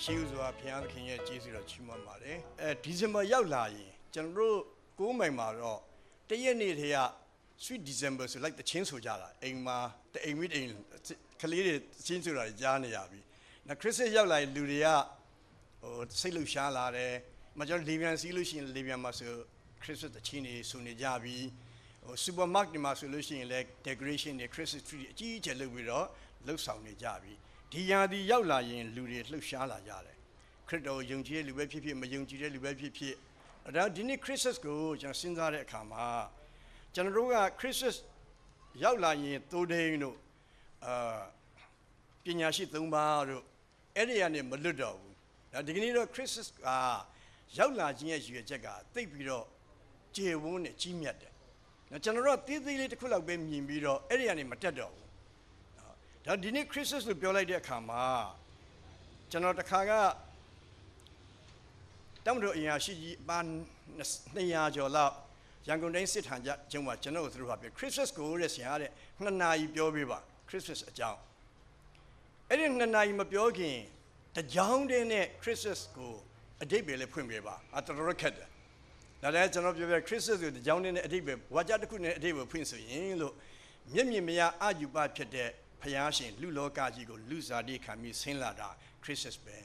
ရှေးဥစွာဘုရားသခင်ရဲ့ကျေးဇူးတော်ချီးမွမ်းပါတယ်ဒီဇင်ဘာရောက်လာရင်ကျွန်တော်တို့9မိုင်မှာတော့တရက်နေ့တည်းက Sweet December ဆိုလိုက်တချင်းဆိုကြတာအိမ်မှာတအိမ်မိအိမ်ကလေးတွေချင်းဆိုတာကြားနေရပြီနောက်ခရစ်စတ်ရောက်လာရင်လူတွေကစိတ်လှုပ်ရှားလာတယ်မကျွန်တော်လေပြန်စီးလို့ရှိရင်လေပြန်မှာဆိုခရစ်စတ်တချင်းတွေဆိုနေကြပြီsupermarket တွေမှာဆိုလို့ရှိရင်လည်း decoration တွေ Christmas tree အကြီးအကျယ်လုပ်ပြီးတော့လှုပ်ဆောင်နေကြပြီဒီရာသီရောက်လာရင်လူတွေလှုပ်ရှားလာကြတယ်ခရစ်တော်ယုံကြည်တဲ့လူပဲဖြစ်ဖြစ်မယုံကြည်တဲ့လူပဲဖြစ်ဖြစ်ဒါဒီနေ့ Christmas ကိုကျွန်တော်စဉ်းစားတဲ့အခါမှာကျွန်တော်တို့က Christmas ရောက်လာရင်သိုးဒိန်းတို့ပညာရှိ3ပါးတို့အဲ့ဒီကနေမလွတ်တော့ဘူးဒါဒီကနေ့တော့ Christmas ကရောက်လာခြင်းရဲ့ရည်ရွယ်ချက်ကသိပ်ပြီးတော့ကျေဝန်းနဲ့ကြီးမြတ်တယ်ကျွန်တော်တို့သေးသေးလေးတစ်ခုလောက်ပဲမြင်ပြီးတော့အဲ့ဒီကနေမတက်တော့ဘူးဒါဒီနေ့ Christmas လို့ပြောလိုက်တဲ့အခါမှာကျွန်တော်တစ်ခါကတမန်တော်အရာရှိကြီးပန်း200ကျော်လောက်ရန်ကုန်တိုင်းစစ်ထံကျုံမှာကျွန်တော်တို့ပြော Christmas ကိုတဲ့ဆရာတဲ့2နာရီပြောပေးပါ Christmas အကြောင်းအဲ့ဒီ2နာရီမပြောခင်တကြောင်တည်းနဲ့ Christmas ကိုအတိတ်ပဲလေးဖွင့်ပေးပါတော်တော်ခက်တယ်ဒါလည်းကျွန်တော်ပြောပြ Christmas ကိုတကြောင်တည်းနဲ့အတိတ်ပဲဝါကြတစ်ခုနဲ့အတိတ်ပဲဖွင့်ဆိုရင်လို့မျက်မြင်မရအယူပဖြစ်တဲ့ဖျားရှင်လူလောကကြီးကိုလူစားတိခံပြီးဆင်းလာတာ Christmas ပဲ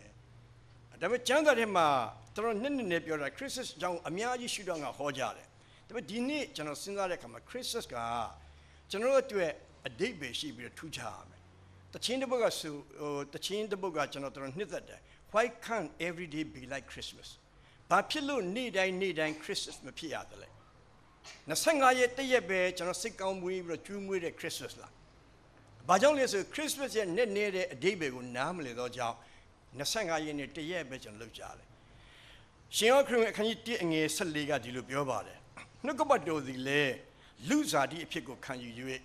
ဒါပေမဲ့ကျမ်းစာထဲမှာတော်နှစ်နဲ့ပြောတာ Christmas အကြောင်းအများကြီးရှုတော့ငါဟောကြတယ်ဒါပေမဲ့ဒီနေ့ကျွန်တော်စဉ်းစားတဲ့အခါမှာ Christmas ကကျွန်တော်အတွက်အတိတ်ပဲရှိပြီးတော့ထူးခြားရမယ်တခြင်းတစ်ပုဒ်ကဆိုတခြင်းတစ်ပုဒ်ကကျွန်တော်နှစ်သက်တယ် Why can't every day be like Christmas ဘာဖြစ်လို့နေ့တိုင်း Christmas မဖြစ်ရသလဲ25ရက်တည့်ရက်ပဲကျွန်တော်စိတ်ကောင်းမွေးပြီးတော့ကျူးမွေးတဲ့ Christmas လားဘာကြောင့်လဲဆို Christmas ရဲ့နဲ့နေတဲ့အဓိပ္ပာယ်ကိုနားမလည်တော့ကြောင်း25ရက်နဲ့တရက်ပဲကျွန်တော်လုပ်ကြတယ်ရှင်ယောခရစ်အခန်းကြီး1အငယ်14ကဒီလိုပြောပါတယ်နှုတ်ကပတ်တော်သည်လေလူစားတိအဖြစ်ကိုခံယူ၍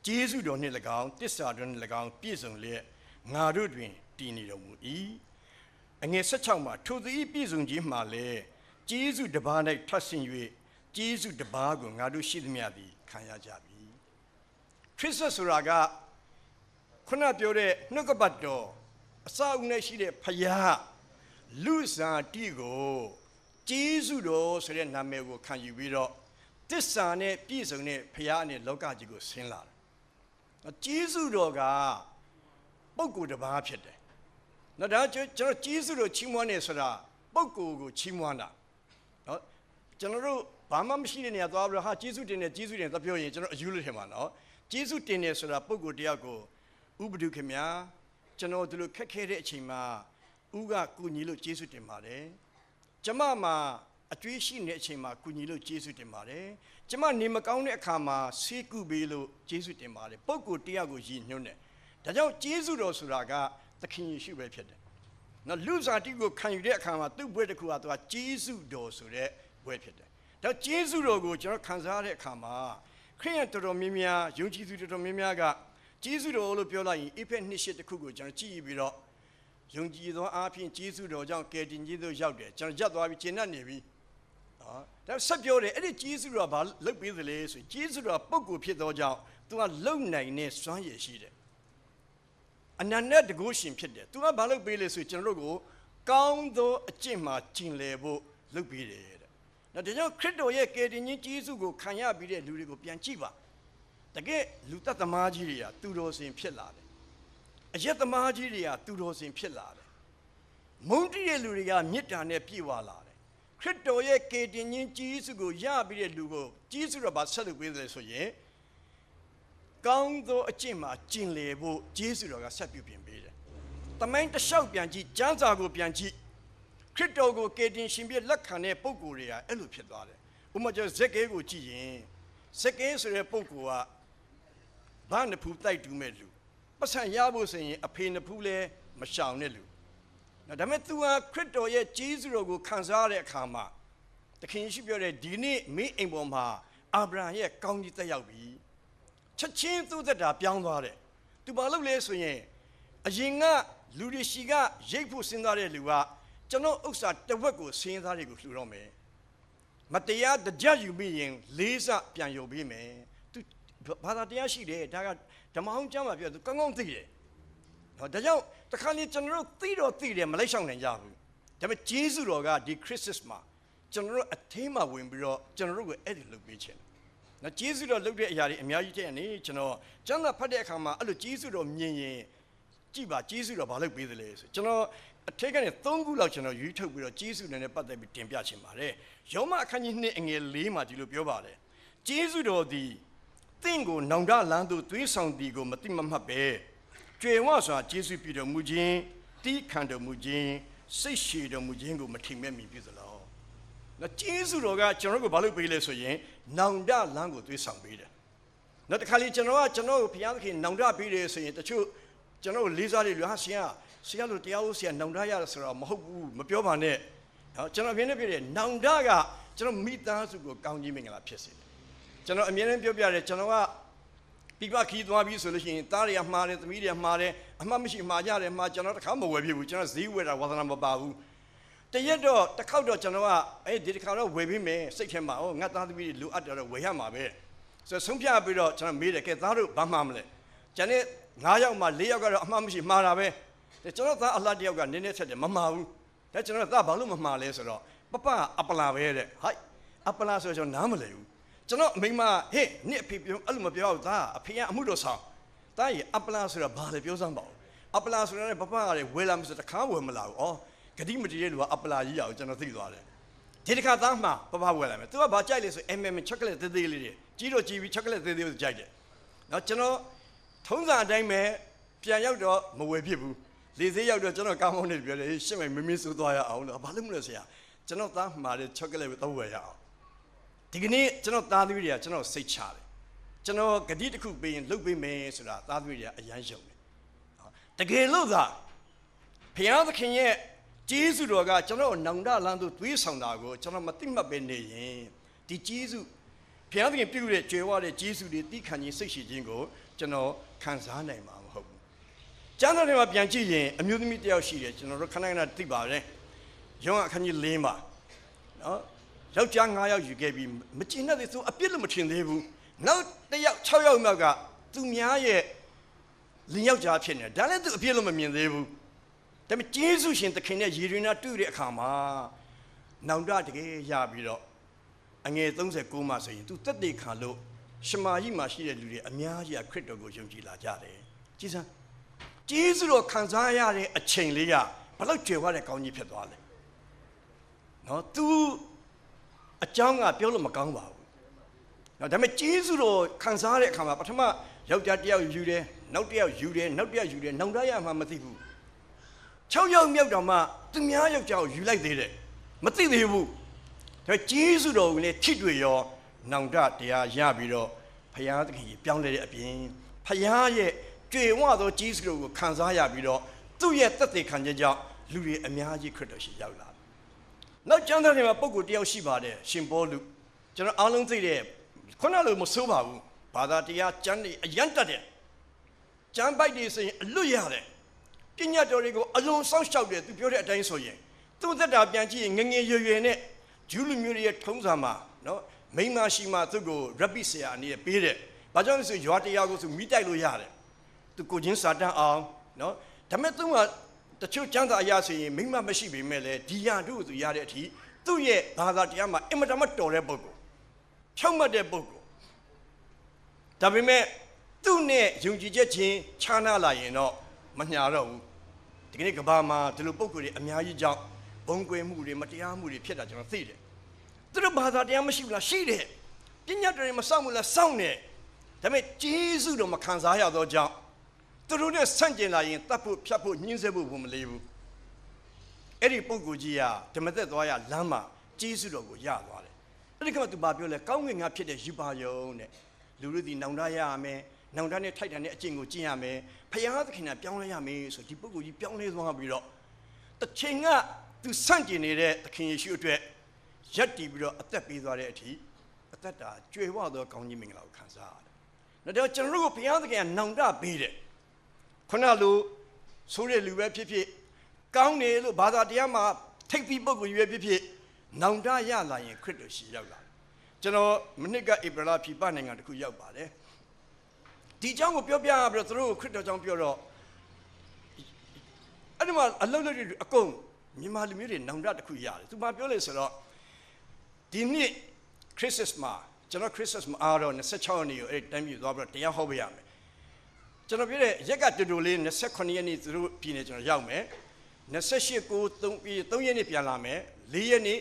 ကျေးဇူးတော်နှင့်၎င်းတစ္ဆာတော်နှင့်၎င်းပြည့်စုံလျက်ငါတို့တွင်တည်နေတော်မူ၏အငယ်16မှာထိုသည်ပြည့်စုံခြင်းမှာလေကျေးဇူးတစ်ပါး၌ထပ်ဆင့်၍ကျေးဇူးတစ်ပါးကိုငါတို့ရှိသမျှသည်ခံရကြပြီခရစ်စတ်ဆိုတာကခုနပြောတဲ့နှုတ်ကပတ်တော်အစအဦးနဲ့ရှိတဲ့ဖယားလူစားတိကိုကျေးဇူးတော်ဆိုတဲ့နာမည်ကိုခံယူပြီးတော့တစ္ဆာနဲ့ပြည့်စုံတဲ့ဖယားနဲ့လောကကြီးကိုဆင်းလာတယ်ကျေးဇူးတော်ကပုဂ္ဂိုလ်တစ်ပါးဖြစ်တယ်နော်ဒါကျွန်တော်ကျေးဇူးတော်ချီးမွမ်းနေဆိုတာပုဂ္ဂိုလ်ကိုချီးမွမ်းတာနော်ကျွန်တော်တို့ဘာမှမရှိတဲ့နေရာသွားပြီးတော့ဟာကျေးဇူးတင်တယ်ကျေးဇူးတင်တော့ပြောရင်ကျွန်တော်အယူလို့ထင်ပါနော်ကျေးဇူးတင်တယ်ဆိုတာပုဂ္ဂိုလ်တယောက်ကိုဥပဒုခင်ဗျာကျွန်တော်ဒီလိုခက်ခဲတဲ့အချိန်မှာဥကကုညီလို့ကျေးဇူးတင်ပါတယ်ကျမမှာအကျွေးရှိနေတဲ့အချိန်မှာကုညီလို့ကျေးဇူးတင်ပါတယ်ကျမနေမကောင်းတဲ့အခါမှာဆေးကုပေးလို့ကျေးဇူးတင်ပါတယ်ပုဂ္ဂိုလ်တယောက်ကိုရည်ညွှန်းတယ်ဒါကြောင့်ကျေးဇူးတော်ဆိုတာကသခင်ယေရှုပဲဖြစ်တယ်နော်လူစားတိကိုခံယူတဲ့အခါမှာသူ့ဘွဲတစ်ခုကသူကကျေးဇူးတော်ဆိုတဲ့ဘွဲဖြစ်တယ်ဒါကျေးဇူးတော်ကိုကျွန်တော်ခံစားရတဲ့အခါမှာခရိယန်တော်တော်များများယုံကြည်သူတော်တော်များများကကျေးဇူးတော်လို့ပြောလိုက်ရင်အဖက်28တစ်ခုကိုကျွန်တော်ကြည့်ပြီးတော့ယုံကြည်သောအားဖြင့်ကျေးဇူးတော်ကြောင့်ကယ်တင်ခြင်းသို့ရောက်တယ်ကျွန်တော်ရပ်သွားပြီးကျင့်တတ်နေပြီနော်ဒါဆက်ပြောတယ်အဲ့ဒီကျေးဇူးတော်ကဘာလုပ်ပေးသလဲဆိုကျေးဇူးတော်ပုဂ္ဂိုလ်ဖြစ်သောကြောင့်သူကလုံနိုင်တဲ့စွမ်းရည်ရှိတယ်အနန္တတကုရှင်ဖြစ်တယ်သူကဘာလုပ်ပေးလဲဆိုကျွန်တော်တို့ကိုကောင်းသောအကျင့်မှာကျင်လည်ဖို့လုပ်ပေးတယ်တဲ့ဒါကြောင့်ခရစ်တော်ရဲ့ကယ်တင်ခြင်းကျေးဇူးကိုခံရပြီးတဲ့လူတွေကိုပြန်ကြည့်ပါတကယ်လူသက်သမားကြီးတွေကသူတော်စင်ဖြစ်လာတယ်အရက်သမားကြီးတွေကသူတော်စင်ဖြစ်လာတယ်မုန်းတီးတဲ့လူတွေကမေတ္တာနဲ့ပြည့်ဝလာတယ်ခရစ်တော်ရဲ့ကယ်တင်ခြင်းကျေးဇူးကိုရပြီးတဲ့လူကိုကျေးဇူးတော်ဘာဆက်လုပ်ပေးတယ်ဆိုရင်ကောင်းသောအကျင့်မှာကျင်လည်ဖို့ကျေးဇူးတော်ကဆက်ပြုပြင်ပေးတယ်တမိုင်းတစ်လျှောက်ပြန်ကြည့်ကျမ်းစာကိုပြန်ကြည့်ခရစ်တော်ကိုကယ်တင်ရှင်ပြလက်ခံတဲ့ပုဂ္ဂိုလ်တွေကအဲ့လိုဖြစ်သွားတယ်ဥပမာကျွန်တော်ဇက်ကဲကိုကြည့်ရင်ဇက်ကဲဆိုတဲ့ပုဂ္ဂိုလ်ကဘာနှဖူးတိုက်တူးမဲ့လူပတ်စံရဖို့ဆိုရင်အဖေနှဖူးလဲမရှောင်တဲ့လူဒါပေမဲ့သူဟာခရစ်တော်ရဲ့ကျေးဇူးတော်ကိုခံစားရတဲ့အခါမှာသခင်ယေရှုပြောတဲ့ဒီနေ့မင်းအိမ်ပေါ်မှာအာဗြဟံရဲ့ကောင်းကြီးတက်ရောက်ပြီချက်ချင်းသူ့သက်တာပြောင်းသွားတယ်သူဘာလုပ်လဲဆိုရင်အရင်ကလူတွေရှိကရိတ်ဖို့စဉ်းစားတဲ့လူကကျွန်တော်ဥစ္စာတစ်ဝက်ကိုစဉ်းစားတွေကိုလှူတော့မယ်မတရားတကြယူမိရင်လေးစပြန်ယူပေးမယ်သူဘာသာတရားရှိတယ်ဒါကဓမ္မဟောင်းကျမ်းမှာပြောသူကောင်းကောင်းသိတယ် ဒါကြောင့်တခါလေကျွန်တော်တို့သိတော့သိတယ်မလိုက်ဆောင်နိုင်ကြဘူးဒါပေမဲ့ဂျေဇုတော်ကဒီခရစ်စတ်မှာကျွန်တော်တို့အထင်းမှာဝင်ပြီးတော့ကျွန်တော်တို့ကိုအဲ့ဒီလုပ်ပေးခြင်းနော်ဂျေဇုတော်လုပ်တဲ့အရာတွေအများကြီးတဲ့အနေကျွန်တော်ကျမ်းစာဖတ်တဲ့အခါမှာအဲ့လိုဂျေဇုတော်မြင်ရင်ကြည့်ပါဂျေဇုတော်ဘာလုပ်ပေးသလဲဆိုကျွန်တော်အထက်ကနေ3ခုလောက်ကျွန်တော်ရွေးထုတ်ပြီးတော့ဂျေဇုနဲ့ပတ်သက်ပြီးတင်ပြချင်ပါတယ်ယောမအခန်းကြီး2အငယ်4မှာဒီလိုပြောပါတယ်ဂျေဇုတော်သည်တင့်ကိုနောင်တလန်းသို့သွေးဆောင်သည်ကိုမတိမမှတ်ပဲကြွယ်ဝစွာဂျေဇုပြုတော်မူခြင်းတီးခံတော်မူခြင်းစိတ်ရှည်တော်မူခြင်းကိုမထိမဲ့မီပြုသလားနော်ဂျေဇုတော်ကကျွန်တော်တို့ကိုဘာလုပ်ပေးလဲဆိုရင်နောင်တလန်းကိုသွေးဆောင်ပေးတယ်နော်တခါလေကျွန်တော်ကိုဘုရားသခင်နောင်တပေးတယ်ဆိုရင်တချို့ကျွန်တော်လေးစားတယ်လူဟာဆရာလို့တရားဦးဆရာနောင်တရတယ်ဆိုတော့မဟုတ်ဘူးမပြောပါနဲ့နော်ကျွန်တော်အမြဲတမ်းပြောတယ်နောင်တကကျွန်တော်မိသားစုကိုကောင်းကြီးမင်္ဂလာဖြစ်စေတယ်ကျွန်တော်အမြဲတမ်းပြောပြတယ်ကျွန်တော်ကပြပခီးသွားပြီးဆိုလို့ရှိရင်သားတွေကမှားတယ်သမီးတွေကမှားတယ်အမှတ်မရှိမှားကြတယ်မှားကျွန်တော်တစ်ခါမဝယ်ဖြစ်ဘူးကျွန်တော်ဈေးဝယ်တာဝါသနာမပါဘူးတရက်တော့တစ်ခေါက်တော့ကျွန်တော်ကဒီတစ်ခါတော့ဝယ်ပြီးမယ်စိတ်ထဲမှာငါသားသမီးတွေလိုအပ်တယ်တော့ဝယ်ရမှာပဲဆိုဆုံးဖြတ်ပြီးတော့ကျွန်တော်မေးတယ်ကဲသားတို့ဘာမှမလဲကျန်တဲ့9ယောက်မှာ4ယောက်ကတော့အမှတ်မရှိမှားတာပဲကျွန်တော်သားအလှတယောက်ကနည်းနည်းဆက်တယ်မမှားဘူးဒါကျွန်တော်သားဘာလို့မမှားလဲဆိုတော့ပပအပလာပဲတဲ့ဟိုက်အပလာဆိုကျွန်တော်နားမလည်ဘူးကျွန်တော်မိမဟေ့နင့်အဖေပြောအဲ့လိုမပြောဘူးသားအဖေကအမှုတော်ဆောင်သားကြီးအပလာဆိုတာဘာလဲပြောစမ်းပါဦးအပလာဆိုတာလည်းပပကလည်းဝယ်လာမှဆိုတခါဝယ်မလာဘူးဩဂတိမတည်တဲ့လူကအပလာကြီးရအောင်ကျွန်တော်သိသွားတယ်ဒီတစ်ခါသားမှပပဝယ်လာမယ်သူကဘာကြိုက်လဲဆို ချောကလက်သေးသေးလေးတွေကြီးတော့ကြီးပြီးချောကလက်သေးသေးကိုကြိုက်တယ်နော်ကျွန်တော်ထုံးစံအတိုင်းပဲပြန်ရောက်တော့မဝယ်ဖြစ်ဘူးလေသေးရောက်တော့ကျွန်တော်ကောင်းကောင်းနေပြောတယ်ရှစ်မိုင်မင်းမင်းစိုးသွားရအောင်လို့ဘာလို့မလဲဆရာကျွန်တော်သားမှာတဲ့ချောကလက်ပဲတော့ဝယ်ရအောင်ဒီကနေ့ကျွန်တော်သားသမီးတွေကကျွန်တော်စိတ်ချတယ်ကျွန်တော်ဂတိတစ်ခုပေးရင်လုပ်ပေးမယ်ဆိုတာသားသမီးတွေကအရန်ယုံတယ်တကယ်လို့သာဘုရားသခင်ရဲ့ကျေးဇူးတော်ကကျွန်တော်နောင်တလန်းသို့သွေးဆောင်တာကိုကျွန်တော်မသိမှတ်ပဲနေရင်ဒီကျေးဇူးဘုရားသခင်ပြုတဲ့ကြွယ်ဝတဲ့ကျေးဇူးတွေတိခံခြင်းစိတ်ရှိခြင်းကိုကျွန်တော်ခံစားနိုင်မှာမဟုတ်ဘူးကျမ်းစာထဲမှာပြန်ကြည့်ရင်အမျိုးသမီးတယောက်ရှိတယ်ကျွန်တော်တို့ခဏခဏသိပါတယ်ယောဟန်အခန်းကြီး4မှာနော်ယောက်ျား9ယောက်ယူခဲ့ပြီးမကျင်တဲ့သူအပြစ်လို့မထင်သေးဘူးနောက်တစ်ယောက်6ယောက်မြောက်ကသူများရဲ့လင်ယောက်ျားဖြစ်နေတယ်ဒါလည်းသူအပြစ်လို့မမြင်သေးဘူးဒါပေမဲ့ကျေးဇူးရှင်သခင်နဲ့ယေရနာတွေ့တဲ့အခါမှာနောင်တတကယ်ရပြီးတော့အငယ်39မှာဆိုရင်သူတက်တေခံလို့ရှမာရိမှာရှိတဲ့လူတွေအများကြီးခရစ်တော်ကိုယုံကြည်လာကြတယ်ကြည်စမ်းကျေးဇူးတော်ခံစားရတဲ့အချိန်လေးကဘယ်လောက်ကြွယ်ဝတဲ့ကောင်းကြီးဖြစ်သွားလဲနော်သူအကြောင်းကပြောလို့မကောင်းပါဘူး။နော်ဒါပေမဲ့ကျေးဇူးတော်ခံစားတဲ့အခါမှာပထမယောက်ျားတစ်ယောက်ယူတယ်နောက်တစ်ယောက်ယူတယ်နောက်တစ်ယောက်ယူတယ်နောင်တရမှမသိဘူး။6ယောက်မြောက်တော့မှသူများယောက်ျားကိုယူလိုက်သေးတယ်မသိသေးဘူး။ဒါကျေးဇူးတော်ကိုလည်းထိတွေ့ရောနောင်တတရားရပြီးတော့ဘုရားသခင်ကြီးပြောင်းလဲတဲ့အပြင်ဘုရားရဲ့ကြွယ်ဝသောကျေးဇူးတော်ကိုခံစားရပြီးတော့သူ့ရဲ့သက်သေခံခြင်းကြောင့်လူတွေအများကြီးခရစ်တော်ရှိရောက်လာနောက်ကျမ်းစာထဲမှာပုဂ္ဂိုလ်တယောက်ရှိပါတယ်ရှင်ပေါလုကျွန်တော်အားလုံးသိတဲ့ခုနလိုမဆိုးပါဘူးဘာသာတရားကျမ်းတွေအယံတက်တယ်ကျမ်းပိုက်တွေဆိုရင်အလွတ်ရတယ်ပညာတော်တွေကိုအလွန်စောင့်ရှောက်တယ်သူပြောတဲ့အတိုင်းဆိုရင်သူ့သက်တာပြန်ကြည့်ရင်ငငယ်ရွယ်ရွယ်နဲ့ဂျူးလူမျိုးတွေရဲ့ထုံးစံမှာနော်မိန်းမရှိမှသူ့ကိုရပ္ပိဆရာအနေနဲ့ပေးတယ်ဘာကြောင့်လဲဆိုရွာတရားကိုဆိုမိတိုက်လို့ရတယ်သူကိုချင်းစာတန်းအောင်နော်ဒါပေမဲ့သူကတချို့ကျမ်းစာအရာဆိုရင်မိမမရှိပေမဲ့လည်းဒီရတို့သူရတဲ့အထိသူ့ရဲ့ဘာသာတရားမှာအင်မတန်မှတော်တဲ့ပုဂ္ဂိုလ်ဖြောင့်မတ်တဲ့ပုဂ္ဂိုလ်ဒါပေမဲ့သူ့နဲ့ယုံကြည်ချက်ချင်းခြားနာလာရင်တော့မညာတော့ဘူးဒီကနေ့ကဘာမှာဒီလိုပုဂ္ဂိုလ်တွေအများကြီးကြောင့်ဘုံကွယ်မှုတွေမတရားမှုတွေဖြစ်တာကျွန်တော်သိတယ်သူတို့ဘာသာတရားမရှိဘူးလားရှိတယ်ပညာတော်တွေမစောင့်ဘူးလားစောင့်တယ်ဒါပေမဲ့ကျေးဇူးတော်မခံစားရတော့ကြောင့်သူတို့နဲ့ဆန့်ကျင်လာရင်တတ်ဖို့ဖြတ်ဖို့ညှင်းဆဲဖို့ဘုံမလေးဘူးအဲ့ဒီပုဂ္ဂိုလ်ကြီးကဓမ္မသက်သွားရလမ်းမှာကျေးဇူးတော်ကိုရသွားတယ်အဲ့ဒီကမှသူဘာပြောလဲကောင်းကင်ကဖြစ်တဲ့ယူပါယုံတဲ့လူတို့ဒီနောင်တရရမယ်နောင်တနဲ့ထိုက်တန်တဲ့အကျင့်ကိုကျင့်ရမယ်ဖယားသခင်ကပြောင်းလဲရမယ်ဆိုဒီပုဂ္ဂိုလ်ကြီးပြောင်းလဲသွားပြီးတော့တစ်ချိန်ကသူဆန့်ကျင်နေတဲ့သခင်ယေရှုအတွက်ရက်တည်ပြီးတော့အသက်ပေးသွားတဲ့အထိအသက်တာကြွယ်ဝသောကောင်းကြီးမင်္ဂလာကိုခံစားရတယ်ဒါကြောင့်ကျွန်တော်တို့ကိုဘုရားသခင်ကနောင်တပေးတယ်ခုနလိုဆိုးတဲ့လူပဲဖြစ်ဖြစ်ကောင်းတယ်လို့ဘာသာတရားမှာထိပ်ပြီးပုဂ္ဂိုလ်ရွယ်ဖြစ်ဖြစ်နောင်တရလာရင်ခရစ်တော်ရှိရောက်လာကျွန်တော်မနစ်ကဧပြီလဖြီးပနိုင်ငံတစ်ခုရောက်ပါတယ်ဒီအကြောင်းကိုပြောပြပြီးတော့သူတို့ခရစ်တော်ကြောင့်ပြောတော့ အဲ့ဒီမှာအလုပ်လုပ်တဲ့အကုန်မြန်မာလူမျိုးတွေနောင်တတစ်ခုရတယ်သူမပြောလဲဆိုတော့ဒီနှစ်ခရစ်စမတ်မှာကျွန်တော်ခရစ်စမတ်မှာအားတော့26ရက်နေ့ကိုအဲ့တိုင်းပြည်သွားပြီးတော့တရားဟောပေးရမယ်ကျွန်တော်ပြောတဲ့ရက်ကတူတူလေး29ရက်နေ့သူတို့ပြည်နေကျွန်တော်ရောက်မယ်28ကို3ရက်နေ့ပြန်လာမယ်4ရက်နေ့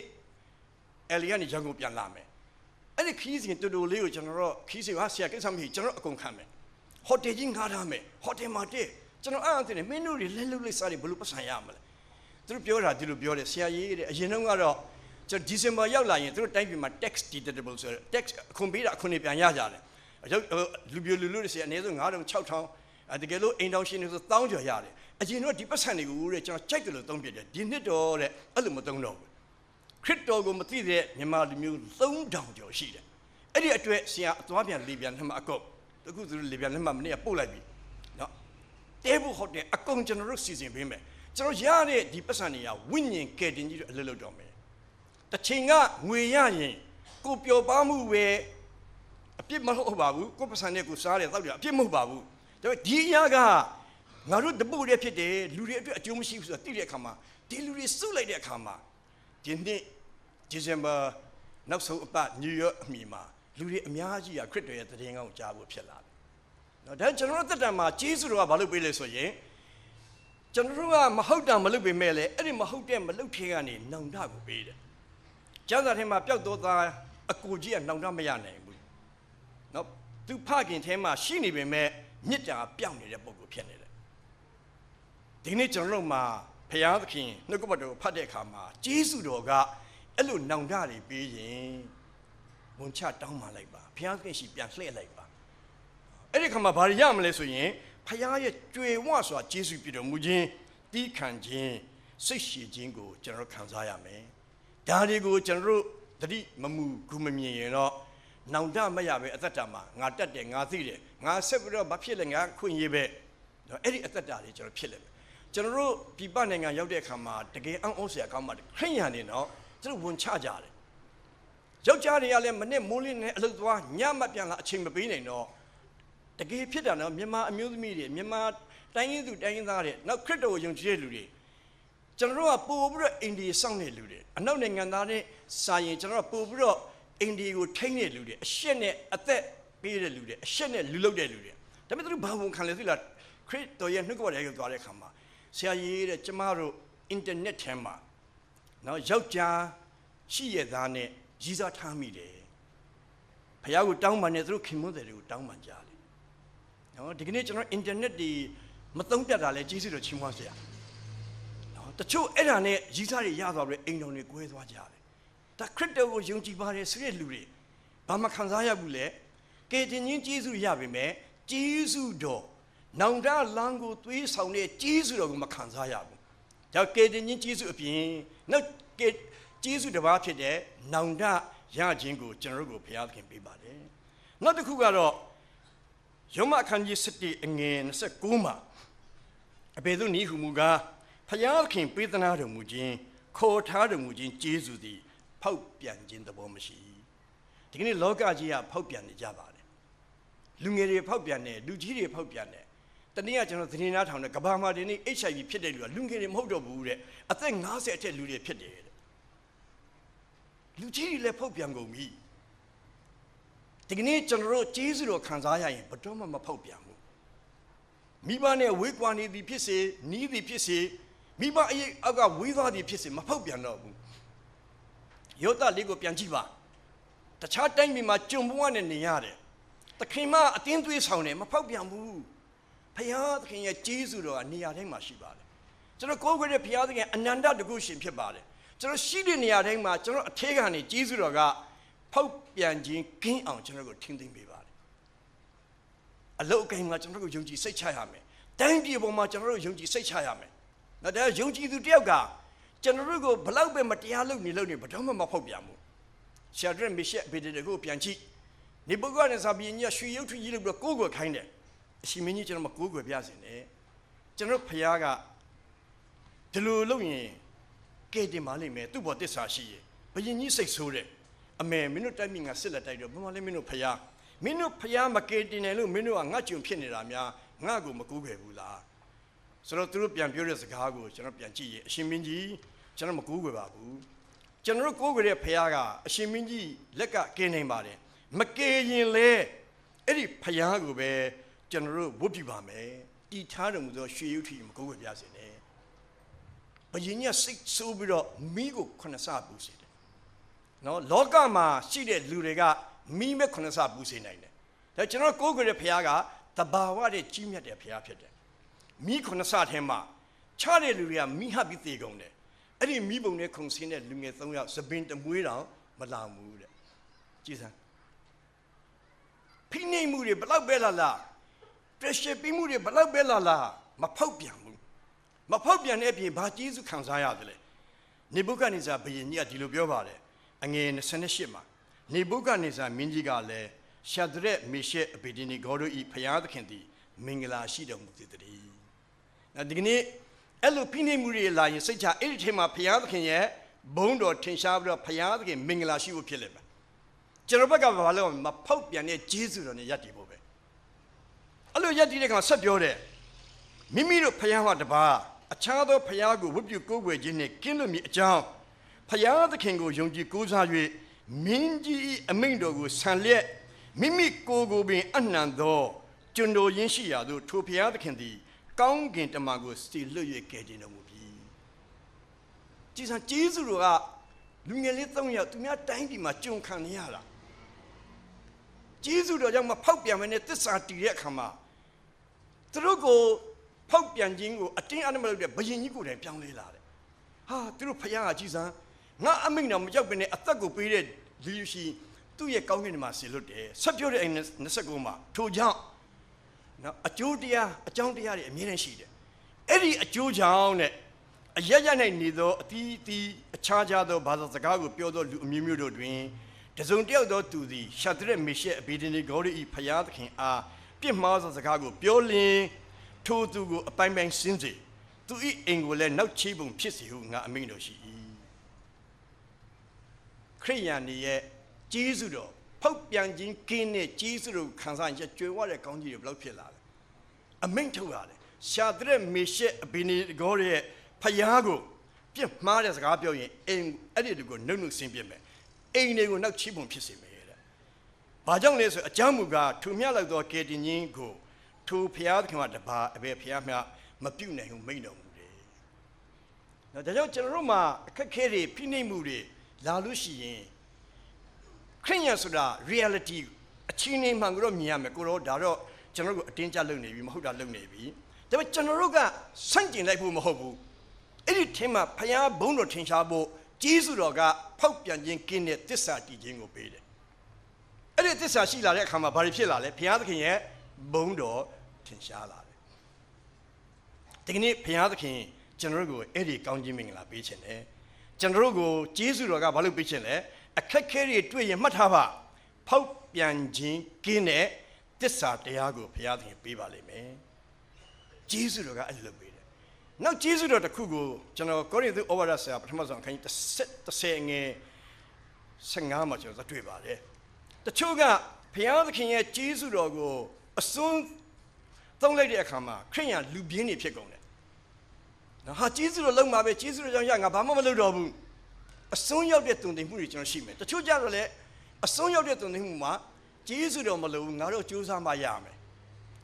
အဲ့ဒီကနေရန်ကုန်ပြန်လာမယ်အဲ့ဒီခီးစဉ်တူတူလေးကိုကျွန်တော်တို့ခီးစဉ်ဟာဆရာကိစ္စမရှိကျွန်တော်အကုန်ခံမယ်ဟိုတယ်ကြီးငှားထားမယ်ဟိုတယ်မှာတည်းကျွန်တော်အဲ့ဒါနဲ့မင်းတို့တွေလက်လုပ်လေးစားတွေဘယ်လိုပတ်စံရမလဲသူတို့ပြောတာဒီလိုပြောတယ်ဆရာကြီးတဲ့အရင်တော့ကတော့ကျွန်တော်ဒီဇင်ဘာရောက်လာရင်သူတို့တိုင်းပြည်မှာ tax deductible ဆိုတော့ tax အခွန်ပေးတာအခွန်တွေပြန်ရကြတယ်လူပြိုလူတွေဆရာအနည်းဆုံး9000 6000တကယ်လို့အိမ်တောင်ရှင်တွေဆို1000ကျော်ရတယ်အရင်တော့ဒီပတ်စံတွေကိုတဲ့ကျွန်တော်ကြိုက်တယ်လို့သုံးပြတယ်ဒီနှစ်တော့တဲ့အဲ့လိုမသုံးတော့ဘူးခရစ်တော်ကိုမသိတဲ့မြန်မာလူမျိုး3000ကျော်ရှိတယ်အဲ့ဒီအတွက်ဆရာအသွားပြန်လေပြန်လက်မှအကုတ်တခုသူတို့လေပြန်လက်မှမနေ့ကပို့လိုက်ပြီနော်တဲဖို့ဟုတ်တယ်အကုန်ကျွန်တော်တို့စီစဉ်ပေးမယ်ကျွန်တော်ရတဲ့ဒီပတ်စံတွေကဝိညာဉ်ကယ်တင်ကြီးတို့အလုပ်လုပ်တော့မယ်တစ်ချိန်ကငွေရရင်ကိုပျော်ပါမှုပဲအပြစ်မဟုတ်ပါဘူးကိုပတ်စံနဲ့ကိုစားတယ်တောက်တယ်အပြစ်မဟုတ်ပါဘူးဒါပေမဲ့ဒီအရာကငါတို့တပုတ်တည်းဖြစ်တယ်လူတွေအတွက်အကျိုးမရှိဘူးဆိုတာသိတဲ့အခါမှာဒီလူတွေစုလိုက်တဲ့အခါမှာဒီနှစ်ဒီဇင်ဘာနောက်ဆုံးအပတ်နယူးယောက်အမီမှာလူတွေအများကြီးခရစ်တော်ရဲ့သတင်းကောင်းကြားဖို့ဖြစ်လာတယ်။နော်ဒါကျွန်တော်တို့သက်တမ်းမှာဂျေဇုတော်ကဘာလုပ်ပေးလဲဆိုရင်ကျွန်တော်တို့ကမဟုတ်တာမလုပ်ပေမဲ့လည်းအဲ့ဒီမဟုတ်တဲ့မလုပ်ထဲကနေနောင်တကိုပေးတယ်။ကျမ်းစာထဲမှာပျောက်သောသားအကိုကြီးကနောင်တမရနိုင်ဘူး။နော်သူဖခင်ထဲမှာရှိနေပေမဲ့မြစ်တာပျောက်နေတဲ့ပုံကိုဖြစ်နေတယ်။ဒီနေ့ကျွန်တော်တို့မှာဖခင်သခင်နှုတ်ကပတ်တော်ဖတ်တဲ့အခါမှာဂျေဇုတော်ကအဲ့လိုနောင်တတွေပေးရင်ဝန်ချတောင်းပါလိုက်ပါဖခင်သခင်ရှိပြန်လှည့်လိုက်ပါအဲ့ဒီခါမှာဘာရမလဲဆိုရင်ဖခင်ရဲ့ကြွေဝစွာဂျေဇုပြတော်မူခြင်းတီးခံခြင်းစိတ်ရှည်ခြင်းကိုကျွန်တော်ခံစားရမယ်ဒါတွေကိုကျွန်တော်တို့တတိမမူဂုမမြင်ရင်တော့နောင်တမရပဲအသက်တာမှာငါတက်တယ်ငါသိတယ်ငါဆက်ပြီးတော့ဘာဖြစ်လဲငါခွင့်ရေးပဲအဲ့ဒီအသက်တာတွေကျွန်တော်ဖြစ်လိမ့်မယ်ကျွန်တော်တို့ပြည်ပနိုင်ငံရောက်တဲ့အခါမှာတကယ်အံ့ဩစရာကောင်းပါတယ်ခရိယန်တွေတော့ကျွန်တော်ဝန်ချကြတယ်ယောက်ျားတွေကလည်းမနဲ့မိုးလင်းနဲ့အလုပ်သွားညမပြန်လာအချိန်မပေးနိုင်တော့တကယ်ဖြစ်တာနော်မြန်မာအမျိုးသမီးတွေမြန်မာတိုင်းရင်းသူတိုင်းရင်းသားတွေနောက်ခရစ်တော်ကိုယုံကြည်တဲ့လူတွေကျွန်တော်တို့ကပို့ပြီးတော့အိန္ဒိယစောင့်နေလူတွေအနောက်နိုင်ငံသားတွေစာရင်ကျွန်တော်တို့ပို့ပြီးတော့အိန္ဒိယကိုထိန်းနေလူတွေအရှက်နဲ့အသက်ပေးတဲ့လူတွေအရှက်နဲ့လူလုပ်တဲ့လူတွေဒါပေမဲ့သူတို့ဘာဝန်ခံလဲသိလားခရစ်တော်ရဲ့နှုတ်ကပတ်တော်ကိုသွားတဲ့အခါမှာဆရာကြီးတဲ့ကျမတို့အင်တာနက်ထဲမှာနော်ယောက်ျားရှိရသားနဲ့ရည်စားထားမိတယ်ဖခင်ကိုတောင်းပန်နေသူတို့ခင်မွန်းတယ်တွေကိုတောင်းပန်ကြတယ်နော်ဒီကနေ့ကျွန်တော်အင်တာနက်တွေမသုံးပြတာလဲကျေးဇူးတော်ချီးမွမ်းစရာနော်တချို့အဲ့ဒါနဲ့ရည်စားတွေရသွားပြီးအိမ်တော်တွေကွဲသွားကြတယ်ဒါခရစ်တော်ကိုယုံကြည်ပါတယ်ဆိုတဲ့လူတွေဘာမှခံစားရဘူးလေကယ်တင်ခြင်းကျေးဇူးရပါမယ်ကျေးဇူးတော်နောင်တလမ်းကိုသွေးဆောင်တဲ့ကျေးဇူးတော်ကိုမခံစားရဘူးဒါကယ်တင်ခြင်းကျေးဇူးအပြင်နောက်ကျေးဇူးတစ်ပါးဖြစ်တဲ့နောင်တရခြင်းကိုကျွန်တော်တို့ကိုဘုရားသခင်ပေးပါတယ်နောက်တစ်ခုကတော့ယောမအခန်းကြီး7အငယ်29မှာအဘယ်သို့နည်းဟုမူကားဘုရားသခင်ပေးသနာတော်မူခြင်းခေါ်ထားတော်မူခြင်းကျေးဇူးသည်ဖောက်ပြန်ခြင်းသဘောမရှိဒီကနေ့လောကကြီးကဖောက်ပြန်နေကြပါတယ်လူငယ်တွေဖောက်ပြန်တယ်လူကြီးတွေဖောက်ပြန်တယ်တနည်းကကျွန်တော်သတင်းနားထောင်တဲ့ကဘာမှာဒီနေ့ HIV ဖြစ်တဲ့လူကလူငယ်တွေမဟုတ်တော့ဘူးတဲ့အသက်50အထက်လူတွေဖြစ်တယ်လူကြီးတွေလည်းဖောက်ပြန်ကုန်ပြီဒီကနေ့ကျွန်တော်တို့ကျေးဇူးတော်ခံစားရရင်ဘယ်တော့မှမဖောက်ပြန်ဘူးမိဘနဲ့ဝေးကွာနေသည်ဖြစ်စေနီးသည်ဖြစ်စေမိဘအရေးအောက်ကဝေးသွားသည်ဖြစ်စေမဖောက်ပြန်တော့ဘူးယောသလေးကိုပြန်ကြည့်ပါတခြားတိုင်းပြည်မှာကြုံဘဝနဲ့နေရတယ်သခင်မအတင်းသွေးဆောင်တယ်မဖောက်ပြန်ဘူးဖခင်သခင်ရဲ့ကျေးဇူးတော်ကနေရာတိုင်းမှာရှိပါတယ်ကျွန်တော်ကိုးကွယ်တဲ့ဖခင်သခင်အနန္တတကုရှင်ဖြစ်ပါတယ်ကျွန်တော်ရှိတဲ့နေရာတိုင်းမှာကျွန်တော်အထက်ကနေကျေးဇူးတော်ကဖောက်ပြန်ခြင်းကင်းအောင်ကျွန်တော်ကိုထင်သိမ်းပေးပါတယ်အလုတ်အကင်မှာကျွန်တော်ကိုယုံကြည်စိတ်ချရမယ်တိုင်းပြည်ပေါ်မှာကျွန်တော်တို့ယုံကြည်စိတ်ချရမယ်နော်ဒါယုံကြည်သူတယောက်ကကျွန်တော်တို့ကိုဘလောက်ပဲမတရားလုပ်နေဘယ်တော့မှမဖောက်ပြန်ဘူးရှာဒရက်မီရှက်ဘေဒယ်ကိုပြန်ကြည့်နေပုဂ္ဂိုလ်နဲ့စာပြီးညရွှေရုပ်ထွေးကြီးလို့ကိုးကွယ်ခိုင်းတယ်အရှင်မင်းကြီးကျွန်တော်မကိုးကွယ်ပြစင်နဲ့ကျွန်တော်ဖခင်ကဒီလိုလုပ်ရင်ကဲတင်ပါလိမ့်မယ်သူ့ဘောတစ္ဆာရှိရဲ့ဘယင်ကြီးစိတ်ဆိုးတယ်အမေမင်းတို့တိုက်မိငါစစ်လက်တိုက်တော့ဘာမှလည်းမင်းတို့ဖခင်မကဲတင်တယ်လို့မင်းတို့ကငါ့ကြုံဖြစ်နေတာများငါ့ကိုမကူးခဲ့ဘူးလားစ ဆိုတော့သူတို့ပြန်ပြောတဲ့စကားကိုကျွန်တော်ပြန်ကြည့်ရင်အရှင်မင်းကြီးကျွန်တော်မကူးကြပါဘူးကျွန်တော်ကိုးကြတဲ့ဖခင်ကအရှင်မင်းကြီးလက်ကကင်းနိုင်ပါတယ်မကယ်ရင်လေအဲ့ဒီဖခင်ကိုပဲကျွန်တော်ဝတ်ပြပါမယ်တီထားတော်မူသောရွှေရုပ်ထီမကူးကြပြစေနဲ့ဘယင်းကြီးစိတ်ဆိုးပြီးတော့မိကိုခုနှစ်ဆပူစေတယ်နော်လောကမှာရှိတဲ့လူတွေကမိမဲ့ခုနှစ်ဆပူစေနိုင်တယ်ဒါကျွန်တော်ကိုးကြတဲ့ဖခင်ကတဘာဝတဲ့ကြီးမြတ်တဲ့ဖခင်ဖြစ်တယ်မိခုနှစ်ဆထဲမှာခြားတဲ့လူတွေကမိဟပ်ပြီးသေကုန်တယ်အဲ့ဒီမိဘုံနဲ့ခုံဆင်းတဲ့လူငယ်3ယောက်သပင်တမွေးတောင်မလောင်ဘူးတဲ့ကြည်စမ်းဖိနှိပ်မှုတွေဘလောက်ပဲလာလာပြည့်ရှင်းပြီးမှုတွေဘလောက်ပဲလာလာမဖောက်ပြန်ဘူးမဖောက်ပြန်တဲ့အပြင်ဘာကျေးဇူးခံစားရတယ်လဲနေဗုခဒ်နေဇာဘုရင်ကြီးကဒီလိုပြောပါတယ်အငယ်28မှာနေဗုခဒ်နေဇာမင်းကြီးကလည်းရှာဒရက်မေရှက်အဘေဒိနီဂေါတို့ဤဖျားသခင်သည်မင်္ဂလာရှိတော်မူသည်တည်း။ဒီကနေ့အဲ့လိုဖိနှိပ်မှုတွေလာရင်စိတ်ချအဲ့ဒီထဲမှာဖျားသခင်ရဲ့ဘုန်းတော်ထင်ရှားပြီးတော့ဖျားသခင်မင်္ဂလာရှိဖို့ဖြစ်လိမ့်မယ်။ကျွန်တော်ဘက်ကဘာလို့မဖောက်ပြန်တဲ့ဂျေဇုတော်နဲ့ယက်တည်ဖို့ပဲ။အဲ့လိုယက်တည်တဲ့ကောင်ဆက်ပြောတယ်မိမိတို့ဖျားဟောတပါအခြားသောဖျားကိုဝတ်ပြုကိုးကွယ်ခြင်းနဲ့ကင်းလွတ်မည်အကြောင်းဖျားသခင်ကိုယုံကြည်ကိုးစား၍မင်းကြီးအမိန့်တော်ကိုဆံလျက်မိမိကိုယ်ပင်အနှံသောကျွန်တော်ရင်းရှိရာသို့ထိုဖျားသခင်သည်ကောင်းကင်တမန်ကိုစီလွတ်၍ကယ်တင်တော်မူပြီ။ကြည်စံကျေးဇူးတော်ကလူငယ်လေး3ယောက်သူများတိုင်းပြည်မှာကြုံခံနေရတာ။ကျေးဇူးတော်ကြောင့်မဖောက်ပြန်မနဲ့သစ္စာတည်တဲ့အခါမှာသူတို့ကိုဖောက်ပြန်ခြင်းကိုအတင်းအဓမ္မလုပ်တဲ့ဘယင်ကြီးကိုယ်တိုင်ပြောင်းလဲလာတယ်။ဟာသူတို့ဖျားကကြည်စံငါအမိန့်တော်မရောက်ဘဲနဲ့အသက်ကိုပေးတဲ့လူရှိသူ့ရဲ့ကောင်းကင်မှာဆီလွတ်တယ်ဆက်ပြောတဲ့အိမ်29မှာထိုကြောင့်နော်အကျိုးတရားအကြောင်းတရားတွေအမြဲတမ်းရှိတယ်အဲ့ဒီအကျိုးကြောင့်နဲ့အရရ၌နေသောအတီးတီးအခြားခြားသောဘာသာစကားကိုပြောသောလူအမျိုးမျိုးတို့တွင်တစုံတယောက်သောသူသည်ရှာဒရက်မေရှက်အဘေဒိနီဂေါတို့၏ဖျားသခင်အားပြစ်မှားသောစကားကိုပြောလျင်ထိုသူကိုအပိုင်းပိုင်းရှင်းစေသူ၏အိမ်ကိုလည်းနောက်ချေပုံဖြစ်စေဟုငါအမိန့်တော်ရှိ၏ခရိယန်ရဲ့ကျေးဇူးတော်ဖောက်ပြန်ခြင်းကင်းတဲ့ကျေးဇူးတော်ခံစားရင်ကြွယ်ဝတဲ့ကောင်းကြီးတွေဘယ်လောက်ဖြစ်လာလဲအမိန့်ထုတ်ရတယ်ရှာဒရက်မေရှက်အဘေနီဂေါရဲ့ဖျားကိုပြစ်မှားတဲ့စကားပြောရင်အိမ်အဲ့ဒီလူကိုနှုတ်နှုတ်ဆင်းပြမယ်အိမ်တွေကိုနောက်ချီးပုံဖြစ်စေမယ်တဲ့ဘာကြောင့်လဲဆိုအကြောင်းမူကားထူမြတ်လောက်သောကယ်တင်ခြင်းကိုထိုဖျားသခင်ကတပါအဘယ်ဖျားမျှမပြုတ်နိုင်ဘူးမိန့်တော်မူတယ်။ဒါကြောင့်ကျွန်တော်တို့မှာအခက်ခဲတွေဖိနှိပ်မှုတွေလာလို့ရှိရင်ခရိယန်ဆိုတာ reality အချင်းချင်းမှန်ကိုတော့မြင်ရမယ်ကိုတော့ဒါတော့ကျွန်တော်တို့အတင်းကျပ်လုပ်နေပြီမဟုတ်တာလုပ်နေပြီဒါပေမဲ့ကျွန်တော်တို့ကဆန့်ကျင်လိုက်ဖို့မဟုတ်ဘူးအဲ့ဒီထင်မှာဖျားဘုန်းတော်ထင်ရှားဖို့ကျေးဇူးတော်ကဖောက်ပြန်ခြင်းကင်းတဲ့သစ္စာတည်ခြင်းကိုပေးတယ်အဲ့ဒီသစ္စာရှိလာတဲ့အခါမှာဘာတွေဖြစ်လာလဲဖျားသခင်ရဲ့ဘုန်းတော်ထင်ရှားလာတယ်ဒီကနေ့ဖျားသခင်ကျွန်တော်တို့ကိုအဲ့ဒီကောင်းခြင်းမင်္ဂလာပေးခြင်းတယ်ကျွန်တော်တို့ကိုကျေးဇူးတော်ကဘာလို့ပေးခြင်းလဲအခက်ခဲတွေတွေ့ရင်မှတ်ထားပါဖောက်ပြန်ခြင်းကင်းတဲ့သစ္စာတရားကိုဘုရားသခင်ပေးပါလိမ့်မယ်ဂျေဇုတော်ကအဲ့လိုပေးတယ်နောက်ဂျေဇုတော်တစ်ခုကိုကျွန်တော်ကောရိန္သုဩဝါဒဆရာပထမဆုံးအခန်းကြီး10ငယ်15မှာကျွန်တော်တွေ့ပါတယ်တချို့ကဘုရားသခင်ရဲ့ဂျေဇုတော်ကိုအစွန်းသုံးလိုက်တဲ့အခါမှာခရိယန်လူပြင်းတွေဖြစ်ကုန်တယ်နော်ဟာဂျေဇုတော်လုံးမှာပဲဂျေဇုတော်ကြောင့်ရငါဘာမှမလုပ်တော့ဘူးအစွန်းရောက်တဲ့တုန်တင်မှုတွေကျွန်တော်ရှိမယ်တချို့ကြတော့လေအစွန်းရောက်တဲ့တုန်တင်မှုမှာဂျေဇုတော်မလို့ငါတို့ကြိုးစားမှရမယ်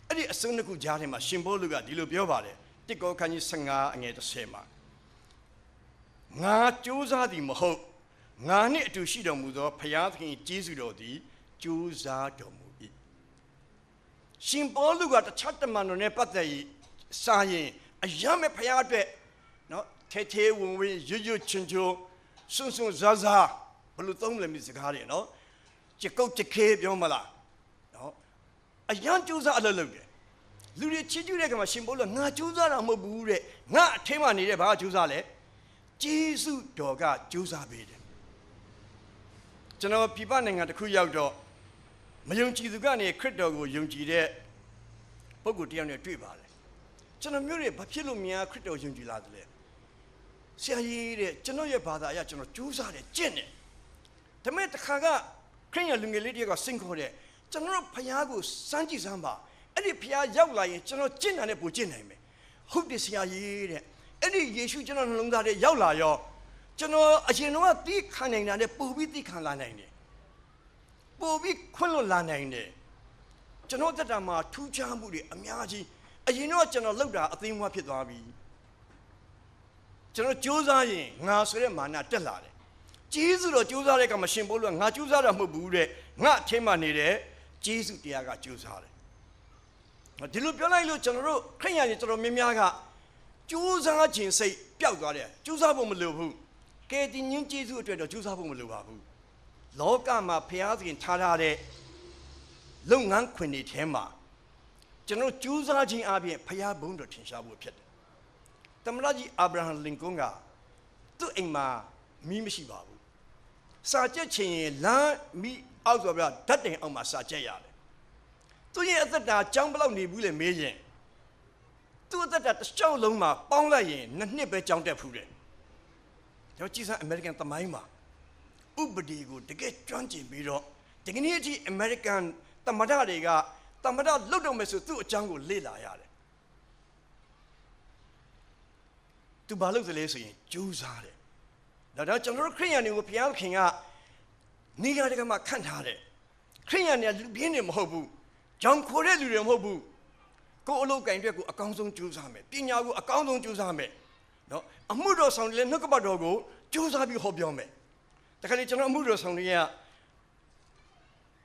အဲ့ဒီအစွန်းတစ်ခုကြားထဲမှာရှင်ဘောလူကဒီလိုပြောပါတယ်တိကောခန်းကြီး15အငယ်30မှာငါကြိုးစားသည်မဟုတ်ငါနှင့်အတူရှိတော်မူသောဘုရားသခင်ဂျေဇုတော်သည်ကြိုးစားတော်မူ၏ရှင်ဘောလူကတခြားတမန်တော်နဲ့ပတ်သက်ပြီးစာရင်အယမ်းမဲ့ဘုရားအတွက်နော်ထဲထဲဝင်ဝင်ရွရွချွန်းချွန်းစွန်းစွန်းဇာဇာဘလို့သုံးလဲမိစကားတွေနော်ကြကုတ်ကြခဲပြောမလားနော်အယမ်းကြိုးစားအလုပ်လုပ်တယ်လူတွေချစ်ကြည့်တဲ့ကမှာရှင်ဘောလို့ငါကြိုးစားတာမဟုတ်ဘူးတဲ့ငါအထင်းမှနေတဲ့ဘာကြိုးစားလဲဂျေဇုတော်ကကြိုးစားပေးတယ်ကျွန်တော်ပြပနိုင်ငံတစ်ခုရောက်တော့မယုံကြည်သူကနေခရစ်တော်ကိုယုံကြည်တဲ့ပုဂ္ဂိုလ်တယောက်နဲ့တွေ့ပါတယ်ကျွန်တော်မျိုးတွေဘာဖြစ်လို့များခရစ်တော်ယုံကြည်လာတယ်လဲဆရာကြီးတဲ့ကျွန်တော်ရဲ့ဘာသာအရကျွန်တော်ကြိုးစားတယ်ကျင့်တယ်ဒါပေမဲ့တစ်ခါကခရိယန်လူငယ်လေးတယောက်ကစင်ခေါ်တယ်ကျွန်တော်ဖျားကိုစမ်းကြည့်စမ်းပါအဲ့ဒီဖျားရောက်လာရင်ကျွန်တော်ကျင့်တာနဲ့ပိုကျင့်နိုင်မယ်ဟ ဟုတ်တယ်ဆရာကြီးတဲ့အဲ့ဒီယေရှုကျွန်တော်နှလုံးသားထဲရောက်လာရောကျွန်တော်အရင်တော့သိခံနေတာနဲ့ပို့ပြီးသိခံလာနိုင်တယ်ပို့ပြီးခွင့်လွတ်လာနိုင်တယ်ကျွန်တော်တက်တာမှာထူးခြားမှုတွေအများကြီးအရင်တော့ကျွန်တော်လောက်တာအသိမွားဖြစ်သွားပြီကျွန်တော်ကြိုးစားရင်ငါဆိုတဲ့မာနတက်လာတယ်ကျေးဇူးတော်ကြိုးစားတဲ့ကမရှင်ပို့လို့ငါကြိုးစားတာမဟုတ်ဘူးတဲ့ငါအထင်းမှနေတဲ့ကျေးဇူးတရားကကြိုးစားတယ်ဒီလိုပြောလိုက်လို့ကျွန်တော်တို့ခရိယာတွေတော်တော်များများကကြိုးစားခြင်းစိတ်ပျောက်သွားတယ်ကြိုးစားဖို့မလိုဘူးကဲဒီညင်းကျေးဇူးအတွက်တော့ကြိုးစားဖို့မလိုပါဘူးလောကမှာဖျားသခင်ထားထားတဲ့လုပ်ငန်းခွင်တွေထဲမှာကျွန်တော်ကြိုးစားခြင်းအပြင်ဖျားဘုန်းတော်ထင်ရှားဖို့ဖြစ်တယ်သမ္မတကြီးအာဗြဟံလင်ကွန်းကသူ့အိမ်မှာမီးမရှိပါဘူးစာကြက်ချင်ရင်လမ်းမီးအောက်ဆိုပြဓာတ်တိမ်အောက်မှာစာကြက်ရတယ်သူရဲ့အသက်တာကြောင်းဘလောက်နေဘူးလေမေးရင်သူ့အသက်တာတစ်ချောင်းလုံးမှာပေါင်းလိုက်ရင်နှစ်ပဲကြောင်းတက်ဖူးတယ်ကျွန်တော်ကြည့်စမ်းအမေရိကန်သမိုင်းမှာဥပဒေကိုတကယ်ကျွမ်းကျင်ပြီးတော့ဒီကနေ့အထိအမေရိကန်သမ္မတတွေကသမ္မတလွတ်တော့မယ်ဆိုသူ့အကြောင်းကိုလေ့လာရတယ်သူဘာလုပ်သလဲဆိုရင်ကြိုးစားတယ်ဒါကျွန်တော်တို့ခရိယန်တွေကိုဘုရားခင်ကနေဂါတကမှာခန့်ထားတယ်ခရိယန်တွေလူပြင်းနေမဟုတ်ဘူးကြောင်ခိုတဲ့လူတွေမဟုတ်ဘူးကိုယ်အလုပ်ကင်အတွက်ကိုအကောင်းဆုံးကြိုးစားမယ်ပညာကိုအကောင်းဆုံးကြိုးစားမယ်နော်အမှုတော်ဆောင်တွေလည်းနှုတ်ကပတ်တော်ကိုကြိုးစားပြီးဟောပြောမယ်တခါလေကျွန်တော်အမှုတော်ဆောင်တွေက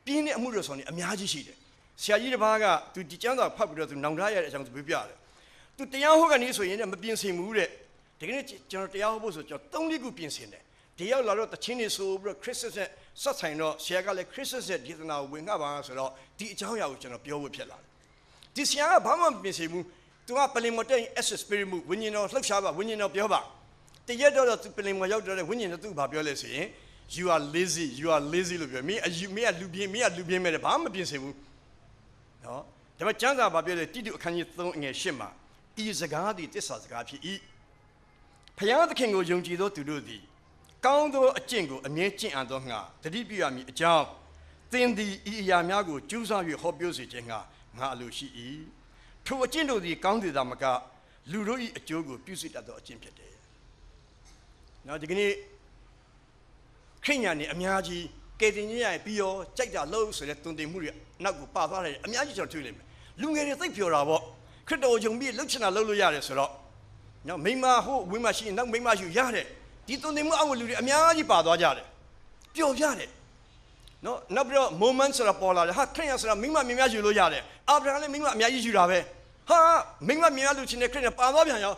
ပြင်းတဲ့အမှုတော်ဆောင်တွေအများကြီးရှိတယ်ဆရာကြီးတစ်ပါးကသူဒီကျမ်းစာဖတ်ပြီးတော့သူနောင်တရရတဲ့အကြောင်းသူပြောပြတယ်သူတရားဟောကနေဆိုရင်လည်းမပြင်ဆင်ဘူးတဲ့ဒီကနေ့ကျွန်တော်တရားဟောဖို့ဆိုကျွန်တော်3-4ခုပြင်ဆင်တယ်ဒီရောက်လာတော့တခြင်းတွေဆိုပြီးတော့ခရစ်စတ်နဲ့ဆက်ဆိုင်တော့ဆရာကလည်းခရစ်စတ်ရဲ့ဒေသနာကိုဝင်ငှပါဆိုတော့ဒီအကြောင်းအရာကိုကျွန်တော်ပြောဖို့ဖြစ်လာတယ်ဒီဆရာကဘာမှမပြင်ဆင်ဘူးသူကပလင်မတက် SS spirit မှုဝိညာဉ်တော်လှုပ်ရှားပါဝိညာဉ်တော်ပြောပါတရက်တော့သူပလင်မရောက်တော့တဲ့ဝိညာဉ်တော်သူဘာပြောလဲဆိုရင် you are lazy လို့ပြောမင်းကလူပြင်းမဲ့တယ်ဘာမှမပြင်ဆင်ဘူးနော်ဒါပေမဲ့ကျမ်းစာဘာပြောလဲတိတုအခန်းကြီး3အငယ်8မှာဤစကားသည်တစ္ဆာစကားဖြစ်၏ဖျားသခင်ကိုယုံကြည်သောသူတို့သည်ကောင်းသောအကျင့်ကိုအမြဲကျင့်အပ်သောငါတတိပြုရမည်အကြောင်းသင်သည်ဤအရာများကိုကျူးစာ၍ဟောပြောစေခြင်းငါအလိုရှိ၏ထိုအကျင့်တို့သည်ကောင်းသည်သာမကလူတို့၏အကျိုးကိုပြုစုတတ်သောအကျင့်ဖြစ်တယ်။နောက်ဒီကနေ့ခရိညာန်တွေအများကြီးကယ်တင်ခြင်းရပြီးရောကြိုက်တာလို့ဆိုတဲ့တုန်တင်မှုတွေနောက်ကိုပါသွားတယ်အများကြီးကျွန်တော်တွေ့လိမ့်မယ်။လူငယ်တွေသိပ်ပြောတာပေါ့ခရစ်တော်ယုံပြီးလှုပ်ချင်တာလှုပ်လို့ရတယ်ဆိုတော့နောက်မိမဟိုဝိမရှိရင်နောက်မိမရှိရတယ်ဒီတုန်တင်မှုအောက်လူတွေအများကြီးပါသွားကြတယ်ပျော်ပြတယ်နော်နောက်ပြီးတော့ moment ဆိုတာပေါ်လာတယ်ဟာခရစ်ယာန်ဆိုတာမိမမြင်များယူလို့ရတယ်အာဗြဟံလည်းမိမအများကြီးယူတာပဲဟာမိမမြင်များလူချင်းနဲ့ခရစ်ယာန်ပါသွားပြန်ရော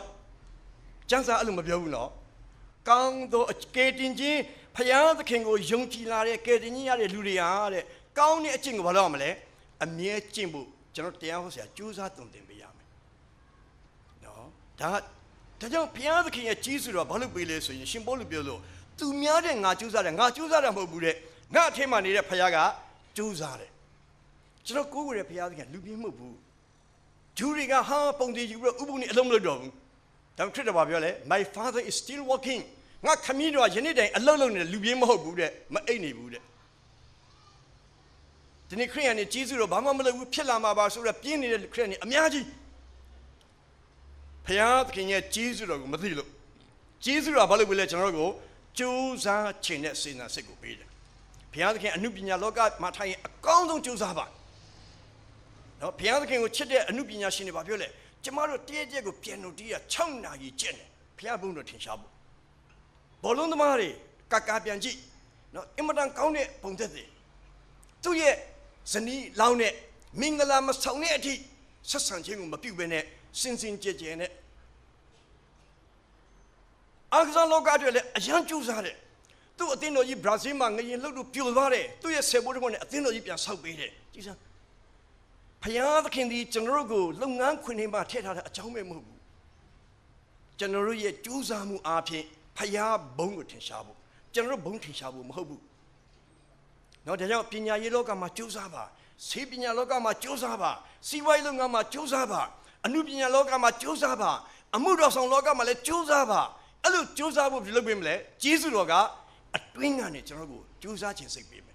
ကျမ်းစာအဲ့လိုမပြောဘူးနော်ကောင်းသောကယ်တင်ခြင်းဖျားသခင်ကိုယုံကြည်လာတဲ့ကယ်တင်ခြင်းရတဲ့လူတွေဟာတဲ့ကောင်းတဲ့အကျင့်ကိုဘာလို့ရမလဲအမြဲကျင့်ဖို့ကျွန်တော်တရားဟောဆရာကြိုးစားတုံသင်ပေးရမယ်နော်ဒါကြောင့်ဘုရားသခင်ရဲ့ကြီးစွာတော့ဘာလို့ပေးလဲဆိုရင်ရှင်ပေါလုပြောလို့သူများတဲ့ငါကြိုးစားတယ်ငါကြိုးစားတာမဟုတ်ဘူးတဲ့ငါအထက်မှာနေတဲ့ဘုရားကကြိုးစားတယ်ကျွန်တော်ကိုးကွယ်တဲ့ဘုရားသခင်လူပြင်းမဟုတ်ဘူးဂျူတွေကဟာပုံတည်ယူပြီးတော့ဥပုံနဲ့အလုံးမလုပ်တော့ဘူးဒါပေမဲ့ခရစ်တော်ဘာပြောလဲ My father is still working ငါခမည်းတော်ယနေ့တိုင်အလုံးလုံးနေတဲ့လူပြင်းမဟုတ်ဘူးတဲ့မအိပ်နေဘူးတဲ့ဒီနေ့ခရစ်ယာန်တွေကြီးစွာတော့ဘာမှမလုပ်ဘူးဖြစ်လာမှာပါဆိုတော့ပြင်းနေတဲ့ခရစ်ယာန်တွေအများကြီးဘုရားသခင်ရဲ့ကြီးစွာတော်ကိုမသိလို့ကြီးစွာတော်ဘာလို့ပဲလဲကျွန်တော်တို့ကိုကြိုးစားခြင်းနဲ့စေနာစိတ်ကိုပေးတယ်ဘုရားသခင်အနုပညာလောကမှာထိုင်ရင်အကောင်းဆုံးကြိုးစားပါနော်ဘုရားသခင်ကိုချစ်တဲ့အနုပညာရှင်တွေဘာပြောလဲကျမတို့တည့်ရက်ကိုပြန်လို့တီးရ6နာရီကျင့်တယ်ဘုရားဘုန်းတော်ထင်ရှားဖို့ဘောလုံးသမားတွေကပြန်ကြည့်နော်အင်မတန်ကောင်းတဲ့ပုံသက်တွေသူ့ရဲ့ဇနီးလောင်းနဲ့မင်္ဂလာမဆောင်တဲ့အထိဆက်ဆံခြင်းကိုမပြုတ်ဘဲနဲ့စင်စင်ကြဲကြဲနဲ့အာဂဇန်လောကအတွက်လည်းအရန်ကြိုးစားတယ်သူ့အသင်းတော်ကြီးဘရာဇီးမှာငရင်လှုပ်လို့ပြိုသွားတယ်သူ့ရဲ့ဆယ်ဘိုးတော်နဲ့အသင်းတော်ကြီးပြန်ဆောက်ပေးတယ်ကြည်စမ်းဘုရားသခင်ဒီကျွန်တော်တို့ကိုလုပ်ငန်းခွင်ထဲမှာထည့်ထားတဲ့အကြောင်းပဲမဟုတ်ဘူးကျွန်တော်တို့ရဲ့ကြိုးစားမှုအားဖြင့်ဘုရားဘုန်းကိုထင်ရှားဖို့ကျွန်တော်တို့ဘုန်းထင်ရှားဖို့မဟုတ်ဘူးနော်ဒါကြောင့်ပညာရေးလောကမှာကြိုးစားပါဆေးပညာလောကမှာကြိုးစားပါစီးပွားရေးလုပ်ငန်းမှာကြိုးစားပါအမှုပညာလောကမှာကြိုးစားပါအမှုတော်ဆောင်လောကမှာလည်းကြိုးစားပါအဲ့လိုကြိုးစားဖို့လုပ်ပေးမလဲကျေးဇူးတော်ကအတွင်းကနေကျွန်တော်ကိုကြိုးစားခြင်းစိတ်ပေးမယ်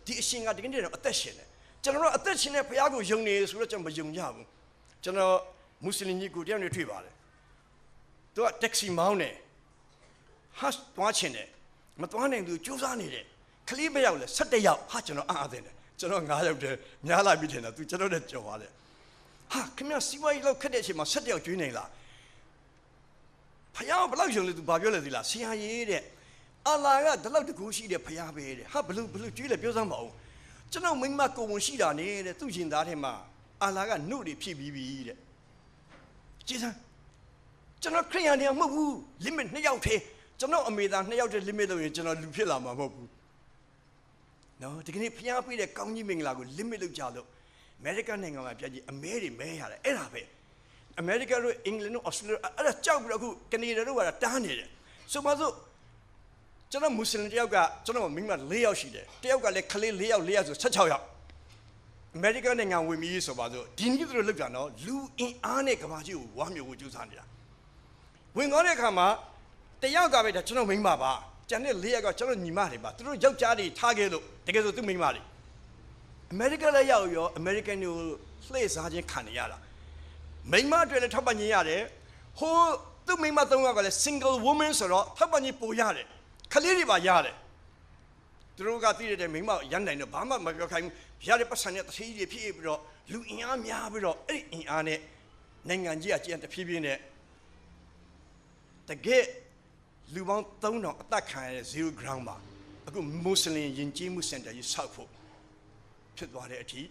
ဒီအရှင်ကဒီကနေ့တော့အသက်ရှင်တယ်ကျွန်တော်တို့အသက်ရှင်တဲ့ဘုရားကိုယုံနေဆိုတော့ကျွန်တော်မယုံကြဘူးကျွန်တော် မွတ်စလင်ကြီးကိုတယောက်နဲ့တွေ့ပါတယ်သူကတက္ကစီမောင်းတယ်ဟာတွားချင်တယ်မတွားနိုင်သူစူးစမ်းနေတယ်ကလေးမရောက်လဲ17ယောက်ဟာကျွန်တော်အားတယ်ကျွန်တော်9ယောက်တည်းများလာပြီထင်တယ်သူကျွန်တော်နဲ့ကြော်သွားတယ်ဟာခင်ဗျစီးပွားရေးလောက်ခက်တဲ့အချိန်မှာ17ယောက်ကျွေးနိုင်လားဖယားဘလောက်ယုံလဲသူဘာပြောလဲသီလားဆရာကြီးတဲ့အလ္လာဟ်ကဒီလောက်တကူရှိတဲ့ဖယားပဲတဲ့ဟာဘလို့ကျွေးလဲပြောစမ်းမအောင်ကျွန်တော်မိမကိုဝန်ရှိတာနေတဲ့သူ့ရင်သားထဲမှာအလ္လာဟ်ကနှုတ်တွေဖြည့်ပြီးပြီတဲ့ကြည်စမ်းကျွန်တော်ခရိယန်တွေမဟုတ်ဘူး limit 2ယောက်ထဲကျွန်တော်အမေသား2ယောက်ထဲ limit လို့ရင်ကျွန်တော်လူဖြစ်လာမှာမဟုတ်ဘူးနော်ဒီကနေ့ဖျားပေးတဲ့ကောင်းကြီးမင်္ဂလာကို limit လုပ်ကြလို့အမေရိကန်နိုင်ငံမှာပြကြည့်အမဲတွေမဲရတယ်အဲ့ဒါပဲအမေရိကန်တို့အင်္ဂလန်တို့အော်စတြေးလျအဲ့ဒါကြောက်ပြီးတော့အခုကနေဒါတို့ကတားနေတယ်ဆိုပါစို့ကျွန်တော်မွတ်စလင်တယောက်ကကျွန်တော်မိန်းမ4ယောက်ရှိတယ်တယောက်ကလည်းခလေး4ယောက်ဆို16ယောက်အမေရိကန်နိုင်ငံဝင်ပြီးဆိုပါစို့ဒီနေ့တို့လောက်ကြတော့လူအင်အားနဲ့ကဘာကြီးကိုဝါမျိုးကိုကြိုးစားနေတာဝင်သွားတဲ့အခါမှာတယောက်ကပဲဒါကျွန်တော်မိန်းမပါကျန်တဲ့4ယောက်ကကျွန်တော်ညီမတွေပါသူတို့ယောက်ျားတွေထားခဲ့လို့တကယ်ဆိုသူမိန်းမတွေအမေရိကန်လည်းရောက်ရောအမေရိကန်တွေကိုလှည့်စားခြင်းခံနေရတာမိန်းမတွေလည်းထောက်ပံ့ခြင်းရတယ်ဟိုသူမိန်းမ3ယောက်ကလည်း single woman ဆိုတော့ထောက်ပံ့ခြင်းပိုရတယ်ခလေးတွေပါရတယ်သူတို့ကသိတဲ့မိန်းမရန်နိုင်တော့ဘာမှမပြောခိုင်းဘူးရတဲ့ပတ်စံနဲ့တထေးကြီးဖြစ်ပြီးတော့လူအင်အားများပြီးတော့အဲ့ဒီအင်အားနဲ့နိုင်ငံကြီးကကြံတဖြည်းဖြည်းနဲ့တကယ်လူပေါင်း3000အသက်ခံရတဲ့0 ground မှာအခုမွတ်စလင်ယဉ်ကျေးမှုစင်တာကြီးဆောက်ဖို့ဖြစ်သွားတဲ့အထိ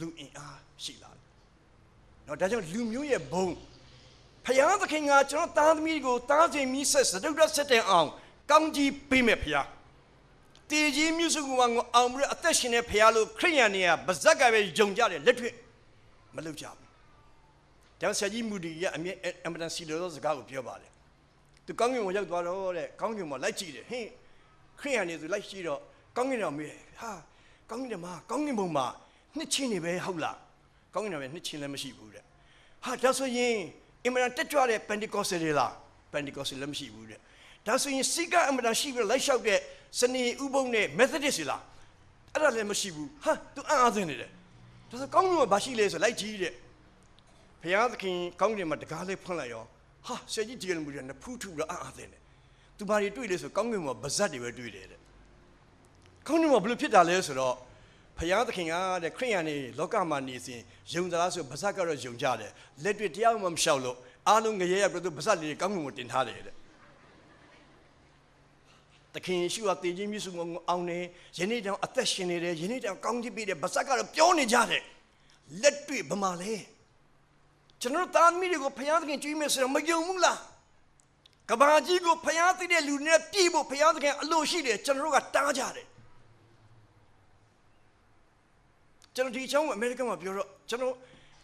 လူအင်အားရှိလာတယ်။နော်ဒါကြောင့်လူမျိုးရဲ့ဘုံဖယားသခင်ကကျွန်တော်သားသမီးကိုသားစဉ်မိဆက်စတုဒ္ဒဆက်တဲ့အောင်ကောင်းကြီးပေးမယ်ဖယားတည်ကြီးမြတ်စုကအောင်ပြီးအသက်ရှင်တဲ့ဖယားလို့ခရိယန်တွေကဗဇက်ကပဲယုံကြတယ်လက်တွေ့မလုပ်ကြဘူး။ဒါဆရာကြီးမူဒီကအမြဲအမတန်စီလိုသောစကားကိုပြောပါတယ်သူကောင်းကင်ကိုရောက်သွားတော့တဲ့ကောင်းကင်မှာလိုက်ကြည့်တယ်ဟင်းခရိယန်တွေသူလိုက်ကြည့်တော့ကောင်းကင်တော်မေးဟာကောင်းကင်မှာကောင်းကင်ဘုံမှာနှစ်ချင်းနေပဲဟုတ်လားကောင်းကင်တော်ပဲနှစ်ချင်းလည်းမရှိဘူးတဲ့ဟာဒါဆိုရင်အင်မတန်တက်ကြွတဲ့ Pentecostal တွေလား Pentecostal လည်းမရှိဘူးတဲ့ဒါဆိုရင်စိကအင်မတန်ရှိပြီးလိုက်လျှောက်တဲ့စနေဥပုံနဲ့ Methodist တွေလားအဲ့ဒါလည်းမရှိဘူးဟာသူအားသွင်းနေတယ်ဒါဆိုကောင်းကင်မှာဘာရှိလဲဆိုလိုက်ကြည့်တဲ့ဘုရားသခင်ကောင်းကင်မှာတကားလေးဖွင့်လိုက်ရောဟာဆရာကြီးဒီလိုမျိုးနဲ့ဖူးထူတော့အားသိတယ်သူဘာတွေတွေ့လဲဆိုကောင်းကင်မှာဗဇတ်တွေပဲတွေ့တယ်တဲ့ကောင်းကင်မှာဘယ်လိုဖြစ်တာလဲဆိုတော့ဘုရားသခင်ကတဲ့ခရိယန်တွေလောကမှာနေစဉ်ယုံသလားဆိုဗဇတ်ကတော့ယုံကြတယ်လက်တွေ့တရားမှမလျှောက်လို့အားလုံးငရဲရပြသူဗဇတ်လေးကောင်းကင်မှာတင်ထားတယ်တဲ့သခင်ယေရှုကတည်ခြင်းမြတ်စုံအောင်နေယနေ့တောင်အသက်ရှင်နေတယ်ယနေ့တောင်ကောင်းကြီးပေးတယ်ဗဇတ်ကတော့ပြောနေကြတယ်လက်တွေ့ဗမာလဲကျွန်တော်သားသမီးတွေကိုဖယားသခင်ကြွေးမယ်ဆိုတော့မယုံဘူးလားကဘာကြီးကိုဖယားသိတဲ့လူတွေနဲ့ပြည်ဖို့ဖယားသခင်အလိုရှိတယ်ကျွန်တော်တို့ကတားကြတယ်ကျွန်တော်ဒီအကြောင်းအမေရိကန်မှာပြောတော့ကျွန်တော်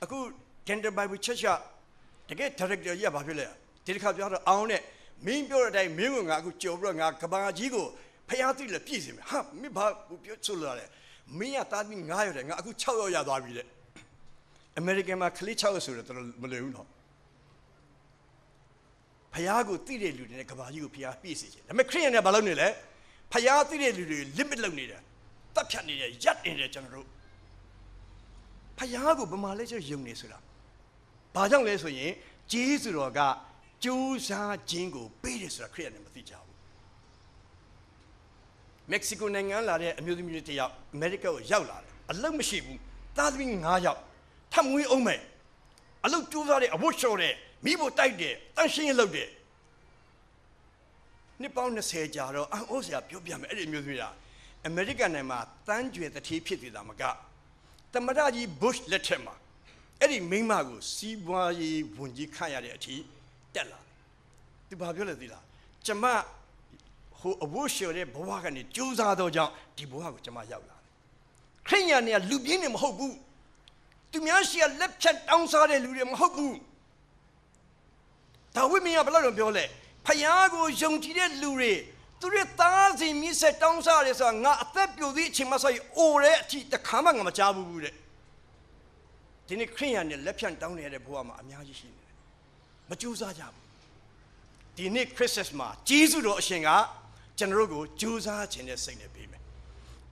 အခု Gender Bible Church ကတကယ် director ကြီးကဘာဖြစ်လဲဒီတစ်ခါပြောတော့အောင်နဲ့မင်းပြောတဲ့အတိုင်းမင်းကငါအခုကြော်ပြီးတော့ငါကဘာကြီးကိုဖယားသိလဲပြည်စီမယ်ဟာမင်းဘာပြောဆိုလာလဲမင်းကသားသမီး9ရောက်တယ်ငါအခု6ရောက်ရသွားပြီတဲ့အမေရိကန်မှာခလေး6ဆိုတော့တော်တော်မလွယ်ဘူးနော်ဖယားကိုသိတဲ့လူတွေနဲ့ကဘာကြီးကိုဖယားပြည့်စေချင်ဒါပေမဲ့ခရိယန်တွေကဘာလုပ်နေလဲဖယားသိတဲ့လူတွေ limit လုပ်နေတယ်တတ်ဖြတ်နေတယ်ရပ်နေတယ်ကျွန်တော်တို့ဖယားကိုဗမာလဲကျယုံနေဆိုတာဘာကြောင့်လဲဆိုရင်ဂျေဇုတော်ကကြိုးစားခြင်းကိုပေးတယ်ဆိုတာခရိယန်တွေမသိကြဘူးမက္ကဆီကိုနိုင်ငံလာတဲ့အမျိုးသမီးတွေတယောက်အမေရိကကိုရောက်လာတယ်အလုပ်မရှိဘူးသားသမီး9ယောက်ထပ်မွေးအောင်မယ်အလုတ်ကျိုးစားတဲ့အဝတ်လျှော်တယ်မိဖို့တိုက်တယ်တန့်ရှင်းလုပ်တယ်နှစ်ပေါင်း20ကြာတော့အိုးစရာပြောပြမယ်အဲ့ဒီမျိုးမျိုးအမေရိကန်နိုင်ငံမှာတန်းကျွယ်တတိဖြစ်နေတာမကသမ္မတကြီး Bush လက်ထက်မှာအဲ့ဒီမိန်းမကိုစီးပွားရေးဝန်ကြီးခန့်ရတဲ့အထိတက်လာသူဘာပြောလဲသိလားကျမဟိုအဝတ်လျှော်တဲ့ဘဝကနေကျိုးစားတော့ကြောင့်ဒီဘဝကိုကျမရောက်လာတယ်ခရိယာတွေကလူပြင်းနေမဟုတ်ဘူးသူများရှိရလက်ဖြတ်တောင်းစားတဲ့လူတွေမဟုတ်ဘူးဒါဝိမင်းကဘယ်လိုပြောလဲဖယားကိုယုံကြည်တဲ့လူတွေသူတို့သားစဉ်မြစ်ဆက်တောင်းစားတယ်ဆိုတာငါအသက်ပြိုသည့်အချိန်မှဆိုရင်အိုတဲ့အထိတခါမှငါမကြားဘူးတဲ့ဒီနေ့ခရိယန်နဲ့လက်ဖြတ်တောင်းနေတဲ့ဘဝမှာအများကြီးရှိနေတယ်မကြိုးစားကြဘူးဒီနေ့ခရစ်စမတ်မှာဂျေဇုတော်အရှင်ကကျွန်တော်တို့ကိုကြိုးစားခြင်းနဲ့စိတ်နဲ့ပေးမယ်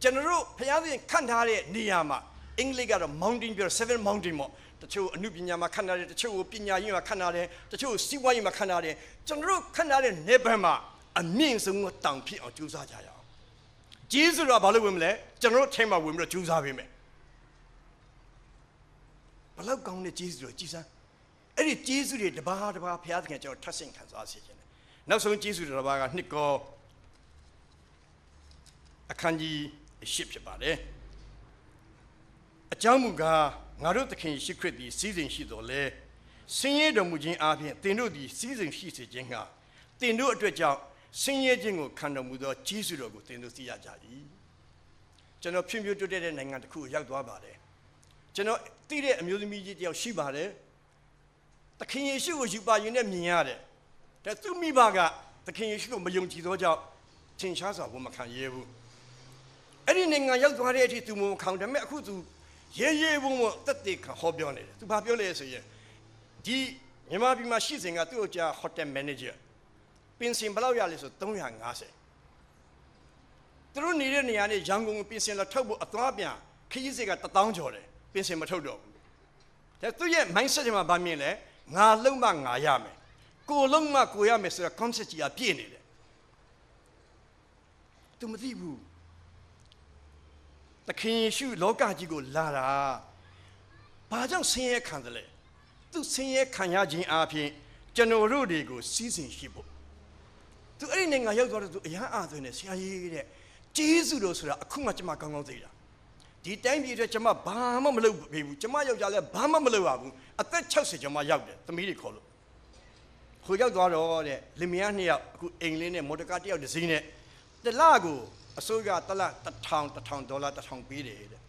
ကျွန်တော်တို့ဖယားသခင်ခန့်ထားတဲ့နေရာမှာအင်္ဂလိပ်ကတော့ mountain ပြော seven mountain ပေါ့ တချို့အနုပညာမှာခဏတယ်တချို့ပညာရေးမှာခဏတယ်တချို့စီးပွားရေးမှာခဏတယ်ကျွန်တော်တို့ခဏတဲ့နေဘက်မှာအမြင့်ဆုံးတောင်ဖြစ်အောင်ကြိုးစားကြရအောင်ဂျေဇုတော်ဘာလို့ဝင်မလဲကျွန်တော်တို့ထဲမှာဝင်ပြီးတော့ကြိုးစားပေးမယ်ဘလောက်ကောင်းတဲ့ဂျေဇုတော်ကြည်စမ်းအဲ့ဒီဂျေဇုတွေတပါးဘုရားသခင်ကျွန်တော်ထပ်ဆင့်ခံစားစေခြင်းတယ်နောက်ဆုံးဂျေဇုတော်တစ်ပါးကနှစ်ကောအခန်းကြီး10ဖြစ်ပါတယ်အကြောင်းမူကားငါတို့သခင်ယေရှုခရစ်သည်စီးစိမ်ရှိတော်လဲဆင်းရဲတော်မူခြင်းအပြင်သင်တို့သည်စီးစိမ်ရှိစေခြင်းကသင်တို့အတွက်ကြောင့်ဆင်းရဲခြင်းကိုခံတော်မူသောဂျေဇုတော်ကိုသင်တို့သိရကြ၏ကျွန်တော်ဖြည်းဖြည်းတိုးတက်တဲ့နိုင်ငံတစ်ခုကိုရောက်သွားပါတယ်ကျွန်တော်သိတဲ့အမျိုးသမီးကြီးတယောက်ရှိပါတယ်သခင်ယေရှုကိုယူပါရင်နဲ့မြင်ရတယ်ဒါသူမိဘကသခင်ယေရှုကိုမယုံကြည်သောကြောင့်ထင်ရှားစွာဝန်မခံရဘူးအဲ့ဒီနိုင်ငံရောက်သွားတဲ့အထိသူမခံတယ်မဲ့အခုသူရဲဘုံတက်တဲ့ခါဟောပြောနေတယ်သူဘာပြောလဲဆိုရင်ဒီမြန်မာပြည်မှာရှိစဉ်ကသူ့ကိုကြာဟိုတယ်မန်နေဂျာပင်စင်ဘယ်လောက်ရလဲဆို350သူတို့နေတဲ့နေရာနဲ့ရန်ကုန်ကိုပင်စင်လာထုတ်ဖို့အသွားပြန်ခရီးစစ်က1000ကျော်တယ်ပင်စင်မထုတ်တော့ဘူးဒါသူ့ရဲ့ mindset မှာဗာမြင်လဲငါလုံးမငါရမယ်ကိုလုံးမကိုရမယ်ဆိုတော့ concept ကြီးအပြည့်နေတယ်သူမသိဘူးသခင်ယေရှုလောကကြီးကိုလာတာဘာကြောင့်ဆင်းရဲခံတယ်လဲသူဆင်းရဲခံရခြင်းအပြင်ကျွန်တော်တို့တွေကိုစီးစိမ်ရှိဖို့သူအဲ့ဒီနိုင်ငံရောက်သွားတော့သူအရန်အားသွင်းတယ်ဆရာကြီးတဲ့ဂျေဇုတော်ဆိုတာအခုမှကျွန်မကောင်းကောင်းသိတာဒီတိုင်းပြည်အတွက်ကျွန်မဘာမှမလုပ်ပေးဘူးကျွန်မယောက်ျားလည်းဘာမှမလုပ်ရဘူးအသက်60ကျွန်မရောက်တယ်သမီးတွေခေါ်လို့ဟိုရောက်သွားတော့တဲ့လင်မယား2ယောက်အခုအိမ်လေးနဲ့မော်တော်ကား1ယောက်တစ်စီးနဲ့တလကိုအစိုးရတလ$1000 ပေးတယ်တဲ့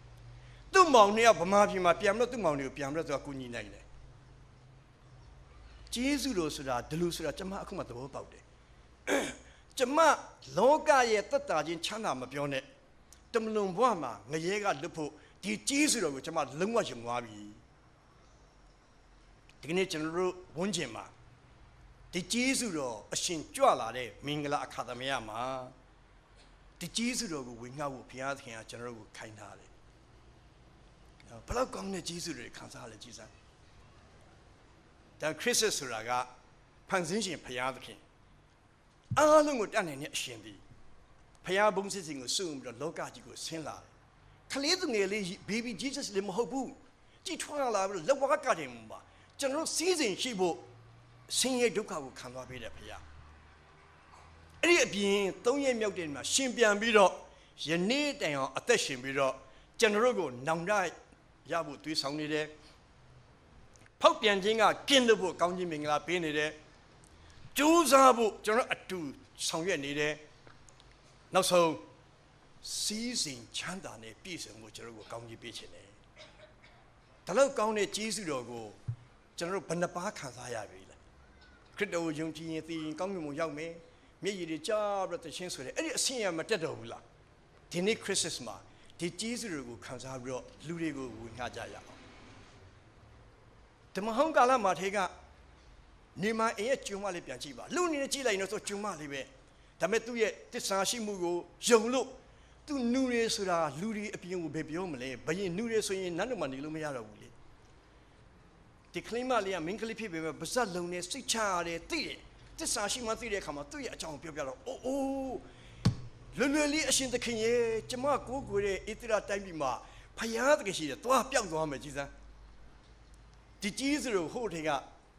သူ့မောင်2ယောက်ဗမာပြည်မှာပြန်လို့သူ့မောင်တွေကိုပြန်လို့သူကကူညီနိုင်တယ်ဂျေဇုတော်ဆိုတာဒလူဆိုတာကျွန်မအခုမှသဘောပေါက်တယ်ကျွန်မလောကရဲ့သက်တာချင်းချမ်းသာမပြောနဲ့တမလွန်ဘဝမှာငရဲကလွတ်ဖို့ဒီဂျေဇုတော်ကိုကျွန်မလုံးဝယုံသွားပြီဒီကနေ့ကျွန်တော်တို့ဝန်းကျင်မှာဒီဂျေဇုတော်အရှင်ကြွလာတဲ့မင်္ဂလာအခါသမယမှာဒီဂျေဇုတော်ကိုဝင်ငှဖို့ဘုရားသခင်ကကျွန်တော်တို့ကိုခိုင်းထားတယ်ဘယ်လောက်ကောင်းတဲ့ဂျေဇုတွေခံစားရလဲကြီးစမ်းဒါခရစ်စစ်ဆိုတာကဖန်ဆင်းရှင်ဘုရားသခင်အားလုံးကိုတတ်နိုင်တဲ့အရှင်သည်ဘုရားဘုန်းစစ်စင်ကိုစုံပြီးတော့လောကကြီးကိုဆင်းလာတယ်ခလေးသူငယ်လေး baby Jesus လည်းမဟုတ်ဘူးကြည်ထွားလာပြီးတော့လက်ဝါးကတယ်မှာကျွန်တော်စီးစိမ်ရှိဖို့ဆင်းရဲဒုက္ခကိုခံသွားပေးတဲ့ဘုရားအဲ့ဒီအပြင်3ရက်မြောက်တဲ့မှာရှင်ပြန်ပြီးတော့ယနေ့တိုင်အောင်အသက်ရှင်ပြီးတော့ကျွန်တော်တို့ကိုနောင်တရဖို့သွေးဆောင်နေတယ်ဖောက်ပြန်ခြင်းကကင်းလို့ဖို့ကောင်းခြင်းမင်္ဂလာပေးနေတယ်ကြိုးစားဖို့ကျွန်တော်အတူဆောင်ရွက်နေတယ်နောက်ဆုံးစီးစိမ်ချမ်းသာနဲ့ပြည့်စုံဖို့ကျွန်တော်တို့ကိုကောင်းကြီးပေးခြင်းတယ်ဒါလောက်ကောင်းတဲ့ကျေးဇူးတော်ကိုကျွန်တော်တို့ဘယ်နှပါးခံစားရပြီလဲခရစ်တော်ကိုယုံကြည်ရင်သိရင်ကောင်းမြတ်မှုရောက်မယ်မျက်ရည်တွေကြားပြီးတော့တခြင်းဆိုတယ်အဲ့ဒီအဆင့်အရမတက်တော့ဘူးလားဒီနေ့ခရစ်စမတ်ဒီကျေးဇူးတွေကိုခံစားပြီးတော့လူတွေကိုဝင်ငှကြရအောင်ဓမ္မဟောင်းကာလမှာထေကနေမအင်းရဲ့ကျုံမလေးပြန်ကြည့်ပါလူအနေနဲ့ကြည့်လိုက်တော့ဆိုကျုံမလေးပဲဒါပေမဲ့သူ့ရဲ့တစ္ဆာရှိမှုကိုယုံလို့သူနူရဲဆိုတာလူတွေအပြင်ကိုဘယ်ပြောမလဲဘယင်နူရဲဆိုရင်နတ်တို့မှနေလို့မရတော့ဘူးလေဒီကလေးမလေးကမင်းကလေးဖြစ်ပေမဲ့ပါဇက်လုံးနဲ့စိတ်ချရတယ်သိတယ်တစ္ဆာရှိမှသိတဲ့အခါမှာသူ့ရဲ့အကြောင်းပြောပြတော့အိုးလွယ်လွယ်လေးအရှင်သခင်ရဲ့ကျမကိုးကွယ်တဲ့ဣသရေလတိုင်းပြည်မှာဖယားတကယ်ရှိတယ်သွားပြောက်သွားမယ်ကြီးစမ်းဒီကြီးစရိုဟိုထေက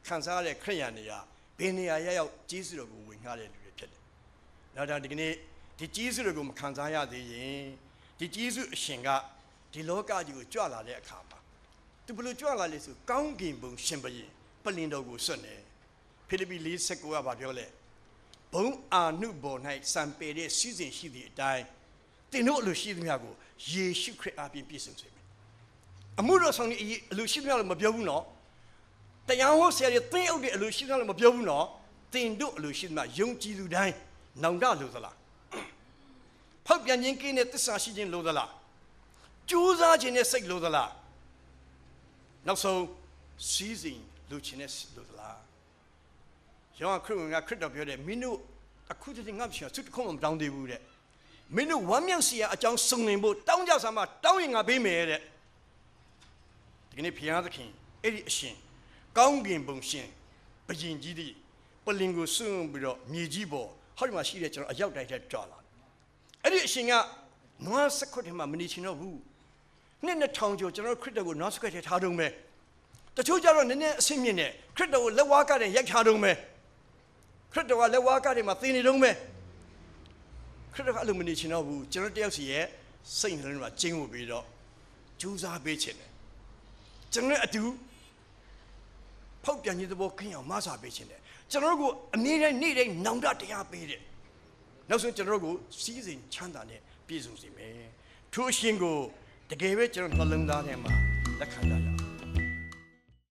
ခံစားရတဲ့ခရိယန်တွေကဘယ်နေရာရောက်ကြီးစရိုကိုဝင်ငှတဲ့လူတွေဖြစ်တယ်။နောက်တော့ဒီကနေ့ဒီကြီးစရိုကိုမခံစားရသေးရင်ဒီကြီးစုအရှင်ကဒီလောကကြီးကိုကြွလာတဲ့အခါမှာသူဘယ်လိုကြွလာလဲဆိုကောင်းကင်ဘုံရှင်ဘုရင်ပလင်တော်ကိုစွန့်တယ်။ဖိလိပ္ပိ4:19ကဘာပြောလဲဘုံအာနုဘော်၌စံပေတဲ့စီစဉ်ရှိသည့်အတိုင်းတင်တို့အလိုရှိသမျှကိုယေရှုခရစ်အားဖြင့်ပြည့်စုံစေမယ်။အမှုတော်ဆောင်အလိုရှိသမျှလို့မပြောဘူးနော်။တရားဟောဆရာတွေသင်အုပ်တဲ့အလိုရှိသမျှလို့မပြောဘူးနော်။တင်တို့အလိုရှိသမျှယုံကြည်သူတိုင်းနောင်တလို့သလား။ဖောက်ပြန်ခြင်းကင်းတဲ့သစ္စာရှိခြင်းလို့သလား။ကြိုးစားခြင်းနဲ့စိတ်လို့သလား။နောက်ဆုံးစီးစိမ်လူချင်းနဲ့လို့သလား။ယောဟန်ခရစ်ဝင်ကခရစ်တော်ပြောတယ်မင်းတို့အခုတည်းငါ့ရှင်ဆွတ်ခုံးမတောင်းသေးဘူးတဲ့မင်းတို့ဝမ်းမြောက်စရာအကြောင်းစုံလင်ဖို့တောင်းကြစမ်းမတောင်းရင်ငါပေးမယ်တဲ့ဒီကနေ့ဘုရားသခင် အဲ့ဒီအရှင်ကောင်းကင်ဘုံရှင်ဘယင်ကြီးသည်ပလင်ကိုစွန့်ပြီးတော့မြေကြီးပေါ်ဟောဒီမှာရှိတဲ့ကျွန်တော်အရောက်တိုင်းထက်ကြွလာအဲ့ဒီအရှင်ကနွားစခွက်ထဲမှာမနေချင်တော့ဘူးနှစ်2000ကျော်ကျွန်တော်ခရစ်တော်ကိုနွားစခွက်ထဲထားတုံးပဲတချို့ကြတော့နည်းနည်းအဆင့်မြင့်နေခရစ်တော်ကိုလက်ဝါးကတဲ့ရိုက်ထားတုံးပဲခရစ်တော်ကလက်ဝါးကတဲ့မှာသင်နေတုံးပဲခရစ်တော်ကအဲ့လိုမနေချင်တော့ဘူးကျွန်တော်တယောက်စီရဲ့စိတ်နှလုံးမှာကျင်းဝပြီးတော့ကြိုးစားပေးချင်တယ်ကျွန်တော်အတူဖောက်ပြန်ခြင်းသဘောခင်းအောင်မဆာပေးချင်တယ်ကျွန်တော်ကိုအမြဲတမ်းနေ့တိုင်းနောင်တတရားပေးတယ်နောက်ဆုံးကျွန်တော်ကိုစီးစိမ်ချမ်းသာနဲ့ပြည့်စုံစေမယ်ထိုအရှင်ကိုတကယ်ပဲကျွန်တော်နှလုံးသားထဲမှာလက်ခံကြရအောင်